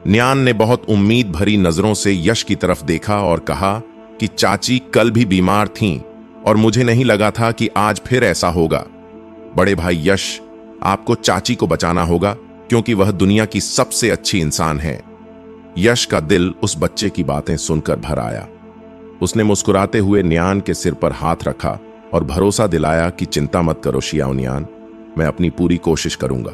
नियान ने बहुत उम्मीद भरी नजरों से यश की तरफ देखा और कहा कि चाची कल भी बीमार थीं और मुझे नहीं लगा था कि आज फिर ऐसा होगा। बड़े भाई यश, आपको चाची को बचाना होगा क्योंकि वह दुनिया की सबसे अच्छी इंसान है। यश का दिल उस बच्चे की बातें सुनकर भर आया। उसने मुस्कुराते हुए नियान के सिर पर हाथ रखा और भरोसा दिलाया कि चिंता मत करो शियाओ नियान, मैं अपनी पूरी कोशिश करूंगा।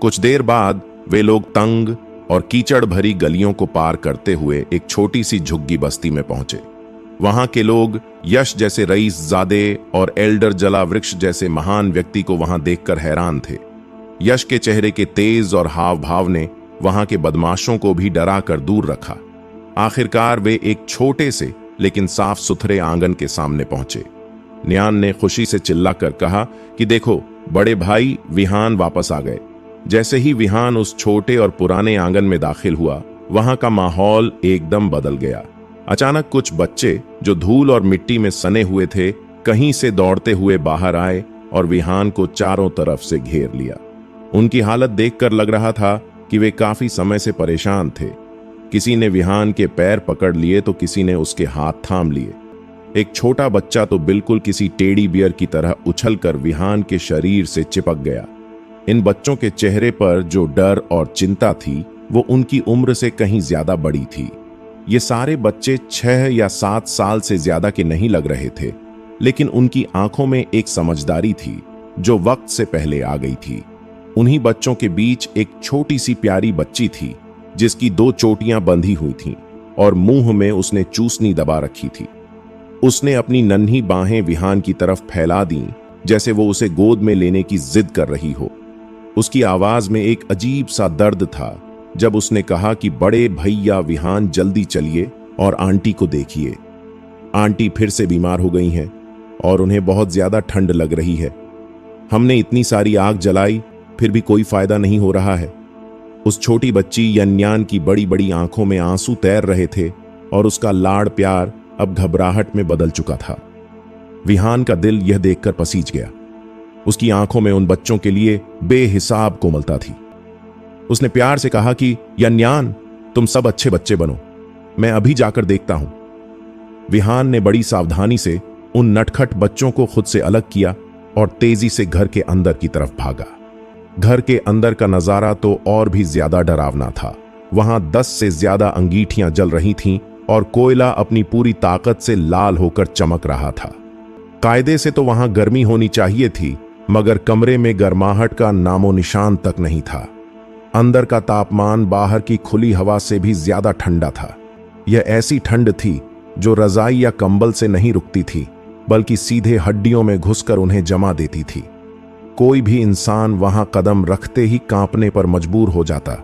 कुछ देर बाद वे लोग तंग और कीचड़ भरी गलियों को पार करते हुए एक छोटी सी झुग्गी बस्ती में पहुंचे। वहां के लोग यश जैसे रईस ज़ादे और एल्डर जला वृक्ष जैसे महान व्यक्ति को वहां देखकर हैरान थे। यश के चेहरे के तेज और हाव भाव ने वहां के बदमाशों को भी डरा कर दूर रखा। आखिरकार वे एक छोटे से लेकिन साफ सुथरे आंगन के सामने पहुंचे। नियान ने खुशी से चिल्लाकर कहा कि देखो बड़े भाई, विहान वापस आ गए। जैसे ही विहान उस छोटे और पुराने आंगन में दाखिल हुआ, वहां का माहौल एकदम बदल गया। अचानक कुछ बच्चे जो धूल और मिट्टी में सने हुए थे, कहीं से दौड़ते हुए बाहर आए और विहान को चारों तरफ से घेर लिया। उनकी हालत देखकर लग रहा था कि वे काफी समय से परेशान थे। किसी ने विहान के पैर पकड़ लिए तो किसी ने उसके हाथ थाम लिए। एक छोटा बच्चा तो बिल्कुल किसी टेडी बियर की तरह उछलकर विहान के शरीर से चिपक गया। इन बच्चों के चेहरे पर जो डर और चिंता थी, वो उनकी उम्र से कहीं ज्यादा बड़ी थी। ये सारे बच्चे 6 या 7 साल से ज्यादा के नहीं लग रहे थे, लेकिन उनकी आंखों में एक समझदारी थी जो वक्त से पहले आ गई थी। उन्हीं बच्चों के बीच एक छोटी सी प्यारी बच्ची थी जिसकी 2 चोटियां बंधी हुई थीं और मुंह में उसने चूसनी दबा रखी थी। उसने अपनी नन्ही बाहें विहान की तरफ फैला दी, जैसे वो उसे गोद में लेने की जिद कर रही हो। उसकी आवाज में एक अजीब सा दर्द था जब उसने कहा कि बड़े भैया विहान, जल्दी चलिए और आंटी को देखिए। आंटी फिर से बीमार हो गई हैं और उन्हें बहुत ज्यादा ठंड लग रही है। हमने इतनी सारी आग जलाई, फिर भी कोई फायदा नहीं हो रहा है। उस छोटी बच्ची यन्यान की बड़ी बड़ी आंखों में आंसू तैर रहे थे और उसका लाड़ प्यार अब घबराहट में बदल चुका था। विहान का दिल यह देखकर पसीज गया। उसकी आंखों में उन बच्चों के लिए बेहिसाब कोमलता थी। उसने प्यार से कहा कि यन्यान, तुम सब अच्छे बच्चे बनो, मैं अभी जाकर देखता हूं। विहान ने बड़ी सावधानी से उन नटखट बच्चों को खुद से अलग किया और तेजी से घर के अंदर की तरफ भागा। घर के अंदर का नजारा तो और भी ज्यादा डरावना था। वहां 10 से ज्यादा अंगीठियां जल रही थीं और कोयला अपनी पूरी ताकत से लाल होकर चमक रहा था। कायदे से तो वहां गर्मी होनी चाहिए थी, मगर कमरे में गर्माहट का नामो निशान तक नहीं था। अंदर का तापमान बाहर की खुली हवा से भी ज्यादा ठंडा था। यह ऐसी ठंड थी जो रजाई या कंबल से नहीं रुकती थी, बल्कि सीधे हड्डियों में घुसकर उन्हें जमा देती थी। कोई भी इंसान वहां कदम रखते ही कांपने पर मजबूर हो जाता।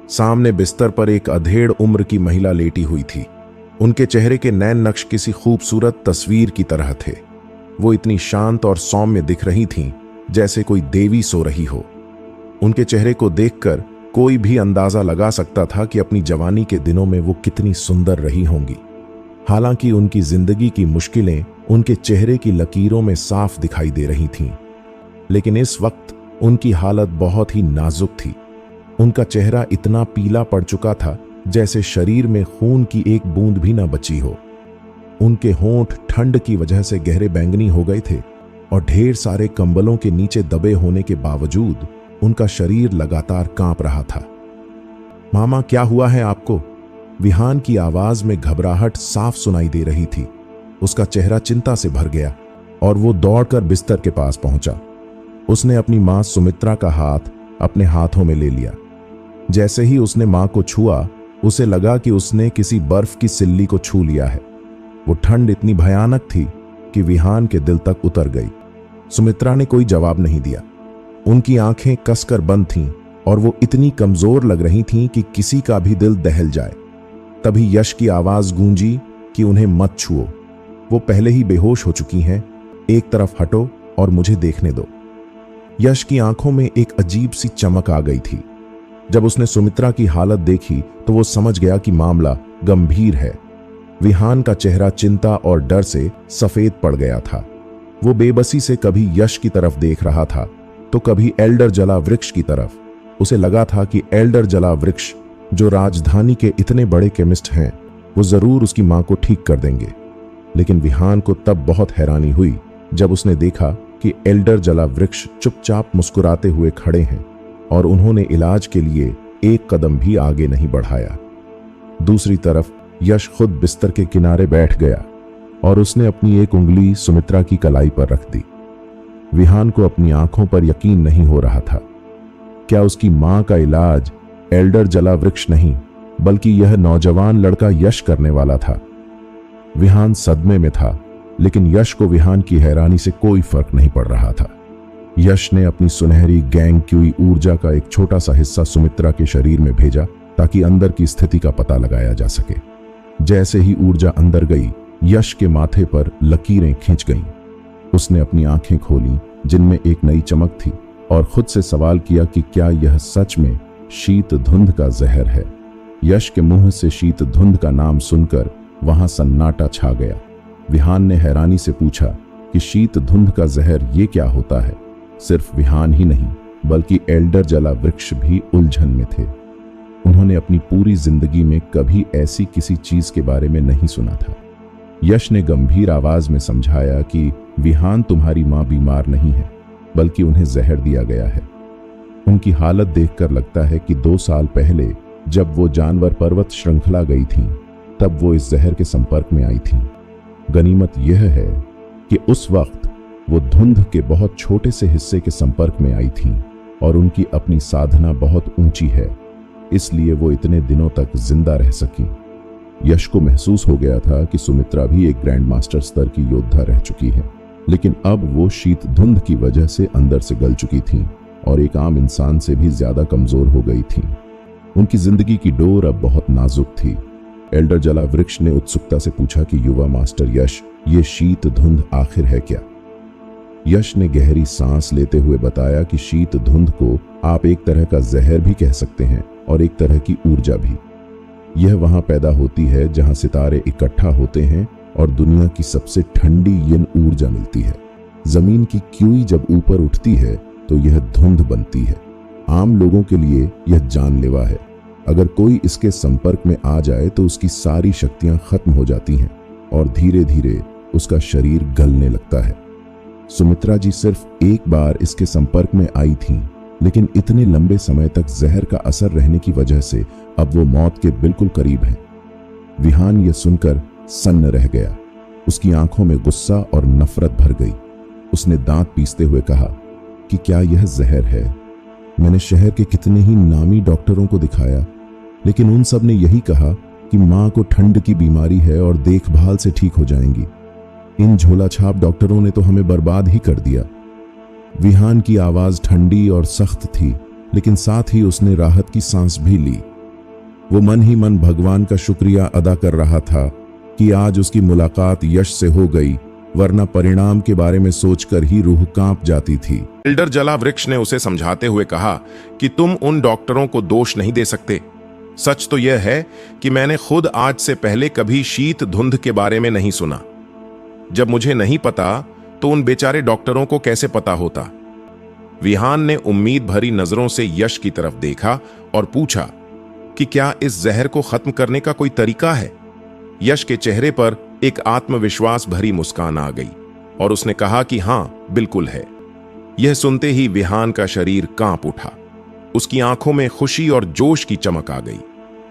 सामने बिस्तर पर एक अधेड़ उम्र की महिला लेटी हुई थी। उनके चेहरे के नैन नक्श किसी खूबसूरत तस्वीर की तरह थे। वो इतनी शांत और सौम्य दिख रही थीं, जैसे कोई देवी सो रही हो। उनके चेहरे को देखकर कोई भी अंदाजा लगा सकता था कि अपनी जवानी के दिनों में वो कितनी सुंदर रही होंगी। हालांकि उनकी जिंदगी की मुश्किलें उनके चेहरे की लकीरों में साफ दिखाई दे रही थीं, लेकिन इस वक्त उनकी हालत बहुत ही नाजुक थी। उनका चेहरा इतना पीला पड़ चुका था जैसे शरीर में खून की एक बूंद भी ना बची हो। उनके होंठ ठंड की वजह से गहरे बैंगनी हो गए थे और ढेर सारे कंबलों के नीचे दबे होने के बावजूद उनका शरीर लगातार कांप रहा था। मामा, क्या हुआ है आपको? विहान की आवाज में घबराहट साफ सुनाई दे रही थी। उसका चेहरा चिंता से भर गया और वो दौड़कर बिस्तर के पास पहुंचा। उसने अपनी मां सुमित्रा का हाथ अपने हाथों में ले लिया। जैसे ही उसने मां को छुआ, उसे लगा कि उसने किसी बर्फ की सिल्ली को छू लिया है। वो ठंड इतनी भयानक थी कि विहान के दिल तक उतर गई। सुमित्रा ने कोई जवाब नहीं दिया। उनकी आंखें कसकर बंद थीं और वो इतनी कमजोर लग रही थीं कि किसी का भी दिल दहल जाए। तभी यश की आवाज गूंजी कि उन्हें मत छुओ, वो पहले ही बेहोश हो चुकी हैं। एक तरफ हटो और मुझे देखने दो। यश की आंखों में एक अजीब सी चमक आ गई थी। जब उसने सुमित्रा की हालत देखी तो वो समझ गया कि मामला गंभीर है। विहान का चेहरा चिंता और डर से सफेद पड़ गया था। वो बेबसी से कभी यश की तरफ देख रहा था तो कभी एल्डर जला वृक्ष की तरफ। उसे लगा था कि एल्डर जला वृक्ष, जो राजधानी के इतने बड़े केमिस्ट हैं, वो जरूर उसकी मां को ठीक कर देंगे। लेकिन विहान को तब बहुत हैरानी हुई जब उसने देखा कि एल्डर जला वृक्ष चुपचाप मुस्कुराते हुए खड़े हैं और उन्होंने इलाज के लिए एक कदम भी आगे नहीं बढ़ाया। दूसरी तरफ यश खुद बिस्तर के किनारे बैठ गया और उसने अपनी एक उंगली सुमित्रा की कलाई पर रख दी। विहान को अपनी आंखों पर यकीन नहीं हो रहा था। क्या उसकी मां का इलाज एल्डर जला वृक्ष नहीं, बल्कि यह नौजवान लड़का यश करने वाला था? विहान सदमे में था, लेकिन यश को विहान की हैरानी से कोई फर्क नहीं पड़ रहा था। यश ने अपनी सुनहरी गैंग क्यूई ऊर्जा का एक छोटा सा हिस्सा सुमित्रा के शरीर में भेजा ताकि अंदर की स्थिति का पता लगाया जा सके। जैसे ही ऊर्जा अंदर गई, यश के माथे पर लकीरें खिंच गईं। उसने अपनी आंखें खोलीं, जिनमें एक नई चमक थी, और खुद से सवाल किया कि क्या यह सच में शीत धुंध का जहर है। यश के मुंह से शीत धुंध का नाम सुनकर वहां सन्नाटा छा गया। विहान ने हैरानी से पूछा कि शीत धुंध का जहर ये क्या होता है। सिर्फ विहान ही नहीं, बल्कि एल्डर जला वृक्ष भी उलझन में थे। उन्होंने अपनी पूरी जिंदगी में कभी ऐसी किसी चीज के बारे में नहीं सुना था। यश ने गंभीर आवाज में समझाया कि विहान, तुम्हारी मां बीमार नहीं है, बल्कि उन्हें जहर दिया गया है। उनकी हालत देखकर लगता है कि 2 साल पहले जब वो जानवर पर्वत श्रृंखला गई थीं, तब वो इस जहर के संपर्क में आई थीं। गनीमत यह है कि उस वक्त वो धुंध के बहुत छोटे से हिस्से के संपर्क में आई थीं और उनकी अपनी साधना बहुत ऊंची है, इसलिए वो इतने दिनों तक जिंदा रह सकी। यश को महसूस हो गया था कि सुमित्रा भी एक ग्रैंड मास्टर स्तर की योद्धा रह चुकी है, लेकिन अब वो शीत धुंध की वजह से अंदर से गल चुकी थीं और एक आम इंसान से भी ज्यादा कमजोर हो गई थीं। उनकी जिंदगी की डोर अब बहुत नाजुक थी। एल्डर जला वृक्ष ने उत्सुकता से पूछा कि युवा मास्टर यश, ये शीत धुंध आखिर है क्या? यश ने गहरी सांस लेते हुए बताया कि शीत धुंध को आप एक तरह का जहर भी कह सकते हैं और एक तरह की ऊर्जा भी। यह वहां पैदा होती है जहां सितारे इकट्ठा होते हैं और दुनिया की सबसे ठंडी यिन ऊर्जा मिलती है। जमीन की क्यूई जब ऊपर उठती है तो यह धुंध बनती है। आम लोगों के लिए यह जानलेवा है। अगर कोई इसके संपर्क में आ जाए तो उसकी सारी शक्तियां खत्म हो जाती हैं और धीरे धीरे उसका शरीर गलने लगता है। सुमित्रा जी सिर्फ एक बार इसके संपर्क में आई थीं, लेकिन इतने लंबे समय तक जहर का असर रहने की वजह से अब वो मौत के बिल्कुल करीब हैं। विहान यह सुनकर सन्न रह गया। उसकी आंखों में गुस्सा और नफरत भर गई। उसने दांत पीसते हुए कहा कि क्या यह जहर है? मैंने शहर के कितने ही नामी डॉक्टरों को दिखाया, लेकिन उन सब ने यही कहा कि मां को ठंड की बीमारी है और देखभाल से ठीक हो जाएंगी। इन झोलाछाप डॉक्टरों ने तो हमें बर्बाद ही कर दिया। विहान की आवाज ठंडी और सख्त थी, लेकिन साथ ही उसने राहत की सांस भी ली। वो मन ही मन भगवान का शुक्रिया अदा कर रहा था कि आज उसकी मुलाकात यश से हो गई, वरना परिणाम के बारे में सोचकर ही रूह कांप जाती थी। एल्डर जला वृक्ष ने उसे समझाते हुए कहा कि तुम उन डॉक्टरों को दोष नहीं दे सकते। सच तो यह है कि मैंने खुद आज से पहले कभी शीत धुंध के बारे में नहीं सुना। जब मुझे नहीं पता तो उन बेचारे डॉक्टरों को कैसे पता होता। विहान ने उम्मीद भरी नजरों से यश की तरफ देखा और पूछा कि क्या इस जहर को खत्म करने का कोई तरीका है। यश के चेहरे पर एक आत्मविश्वास भरी मुस्कान आ गई और उसने कहा कि हां, बिल्कुल है। यह सुनते ही विहान का शरीर कांप उठा। उसकी आंखों में खुशी और जोश की चमक आ गई।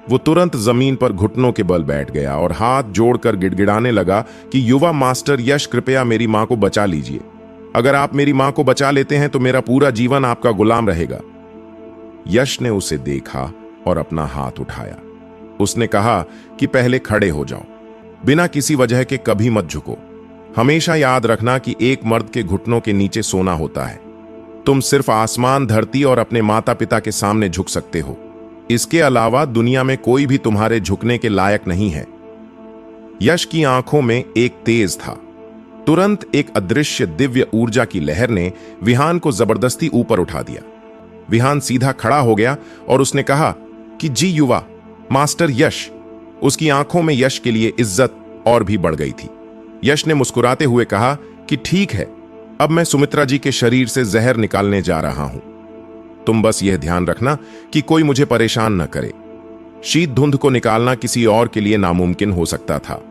वो तुरंत जमीन पर घुटनों के बल बैठ गया और हाथ जोड़कर गिड़गिड़ाने लगा कि युवा मास्टर यश, कृपया मेरी मां को बचा लीजिए। अगर आप मेरी मां को बचा लेते हैं तो मेरा पूरा जीवन आपका गुलाम रहेगा। यश ने उसे देखा और अपना हाथ उठाया। उसने कहा कि पहले खड़े हो जाओ, बिना किसी वजह के कभी मत झुको। हमेशा याद रखना कि एक मर्द के घुटनों के नीचे सोना होता है। तुम सिर्फ आसमान, धरती और अपने माता पिता के सामने झुक सकते हो। इसके अलावा दुनिया में कोई भी तुम्हारे झुकने के लायक नहीं है। यश की आंखों में एक तेज था। तुरंत एक अदृश्य दिव्य ऊर्जा की लहर ने विहान को जबरदस्ती ऊपर उठा दिया। विहान सीधा खड़ा हो गया और उसने कहा कि जी युवा मास्टर यश। उसकी आंखों में यश के लिए इज्जत और भी बढ़ गई थी। यश ने मुस्कुराते हुए कहा कि ठीक है, अब मैं सुमित्रा जी के शरीर से जहर निकालने जा रहा हूं। तुम बस यह ध्यान रखना कि कोई मुझे परेशान न करे। शीत धुंध को निकालना किसी और के लिए नामुमकिन हो सकता था।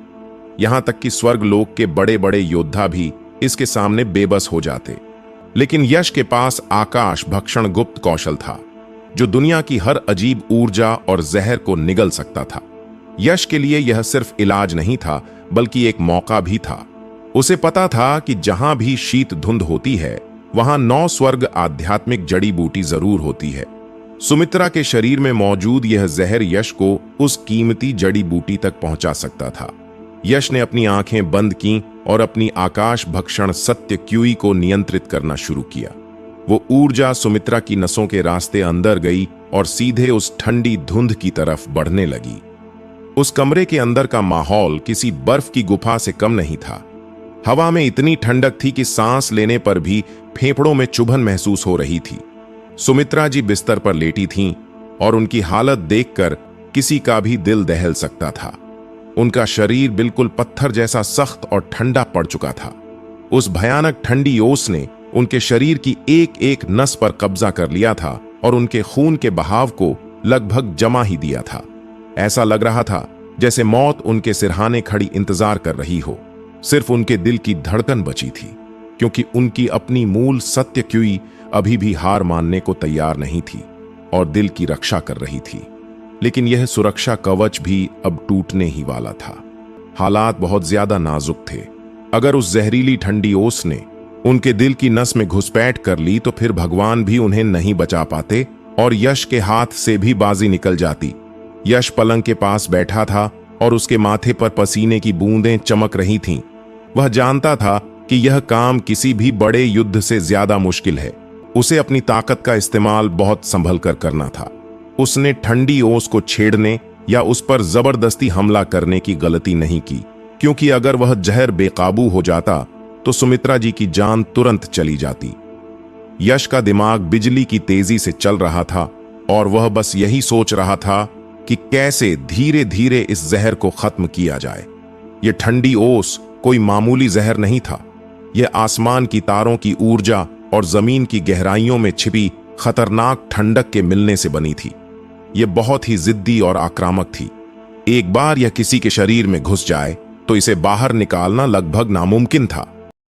यहां तक कि स्वर्ग लोक के बड़े बड़े योद्धा भी इसके सामने बेबस हो जाते। लेकिन यश के पास आकाश भक्षण गुप्त कौशल था, जो दुनिया की हर अजीब ऊर्जा और जहर को निगल सकता था। यश के लिए यह सिर्फ इलाज नहीं था, बल्कि एक मौका भी था। उसे पता था कि जहां भी शीत धुंध होती है, वहां 9 स्वर्ग आध्यात्मिक जड़ी बूटी जरूर होती है। सुमित्रा के शरीर में मौजूद यह जहर यश को उस कीमती जड़ी बूटी तक पहुंचा सकता था। यश ने अपनी आंखें बंद की और अपनी आकाश भक्षण सत्य क्यूई को नियंत्रित करना शुरू किया। वो ऊर्जा सुमित्रा की नसों के रास्ते अंदर गई और सीधे उस ठंडी धुंध की तरफ बढ़ने लगी। उस कमरे के अंदर का माहौल किसी बर्फ की गुफा से कम नहीं था। हवा में इतनी ठंडक थी कि सांस लेने पर भी फेफड़ों में चुभन महसूस हो रही थी। सुमित्रा जी बिस्तर पर लेटी थीं और उनकी हालत देखकर किसी का भी दिल दहल सकता था। उनका शरीर बिल्कुल पत्थर जैसा सख्त और ठंडा पड़ चुका था। उस भयानक ठंडी ओस ने उनके शरीर की एक एक नस पर कब्जा कर लिया था और उनके खून के बहाव को लगभग जमा ही दिया था। ऐसा लग रहा था जैसे मौत उनके सिरहाने खड़ी इंतजार कर रही हो। सिर्फ उनके दिल की धड़कन बची थी, क्योंकि उनकी अपनी मूल सत्य क्यूई अभी भी हार मानने को तैयार नहीं थी और दिल की रक्षा कर रही थी। लेकिन यह सुरक्षा कवच भी अब टूटने ही वाला था। हालात बहुत ज्यादा नाजुक थे। अगर उस जहरीली ठंडी ओस ने उनके दिल की नस में घुसपैठ कर ली तो फिर भगवान भी उन्हें नहीं बचा पाते और यश के हाथ से भी बाजी निकल जाती। यश पलंग के पास बैठा था और उसके माथे पर पसीने की बूंदें चमक रही थीं। वह जानता था कि यह काम किसी भी बड़े युद्ध से ज्यादा मुश्किल है। उसे अपनी ताकत का इस्तेमाल बहुत संभल कर करना था। उसने ठंडी ओस को छेड़ने या उस पर जबरदस्ती हमला करने की गलती नहीं की, क्योंकि अगर वह जहर बेकाबू हो जाता तो सुमित्रा जी की जान तुरंत चली जाती। यश का दिमाग बिजली की तेजी से चल रहा था और वह बस यही सोच रहा था कि कैसे धीरे धीरे इस जहर को खत्म किया जाए। यह ठंडी ओस कोई मामूली जहर नहीं था। यह आसमान की तारों की ऊर्जा और जमीन की गहराइयों में छिपी खतरनाक ठंडक के मिलने से बनी थी। यह बहुत ही जिद्दी और आक्रामक थी। एक बार यह किसी के शरीर में घुस जाए तो इसे बाहर निकालना लगभग नामुमकिन था।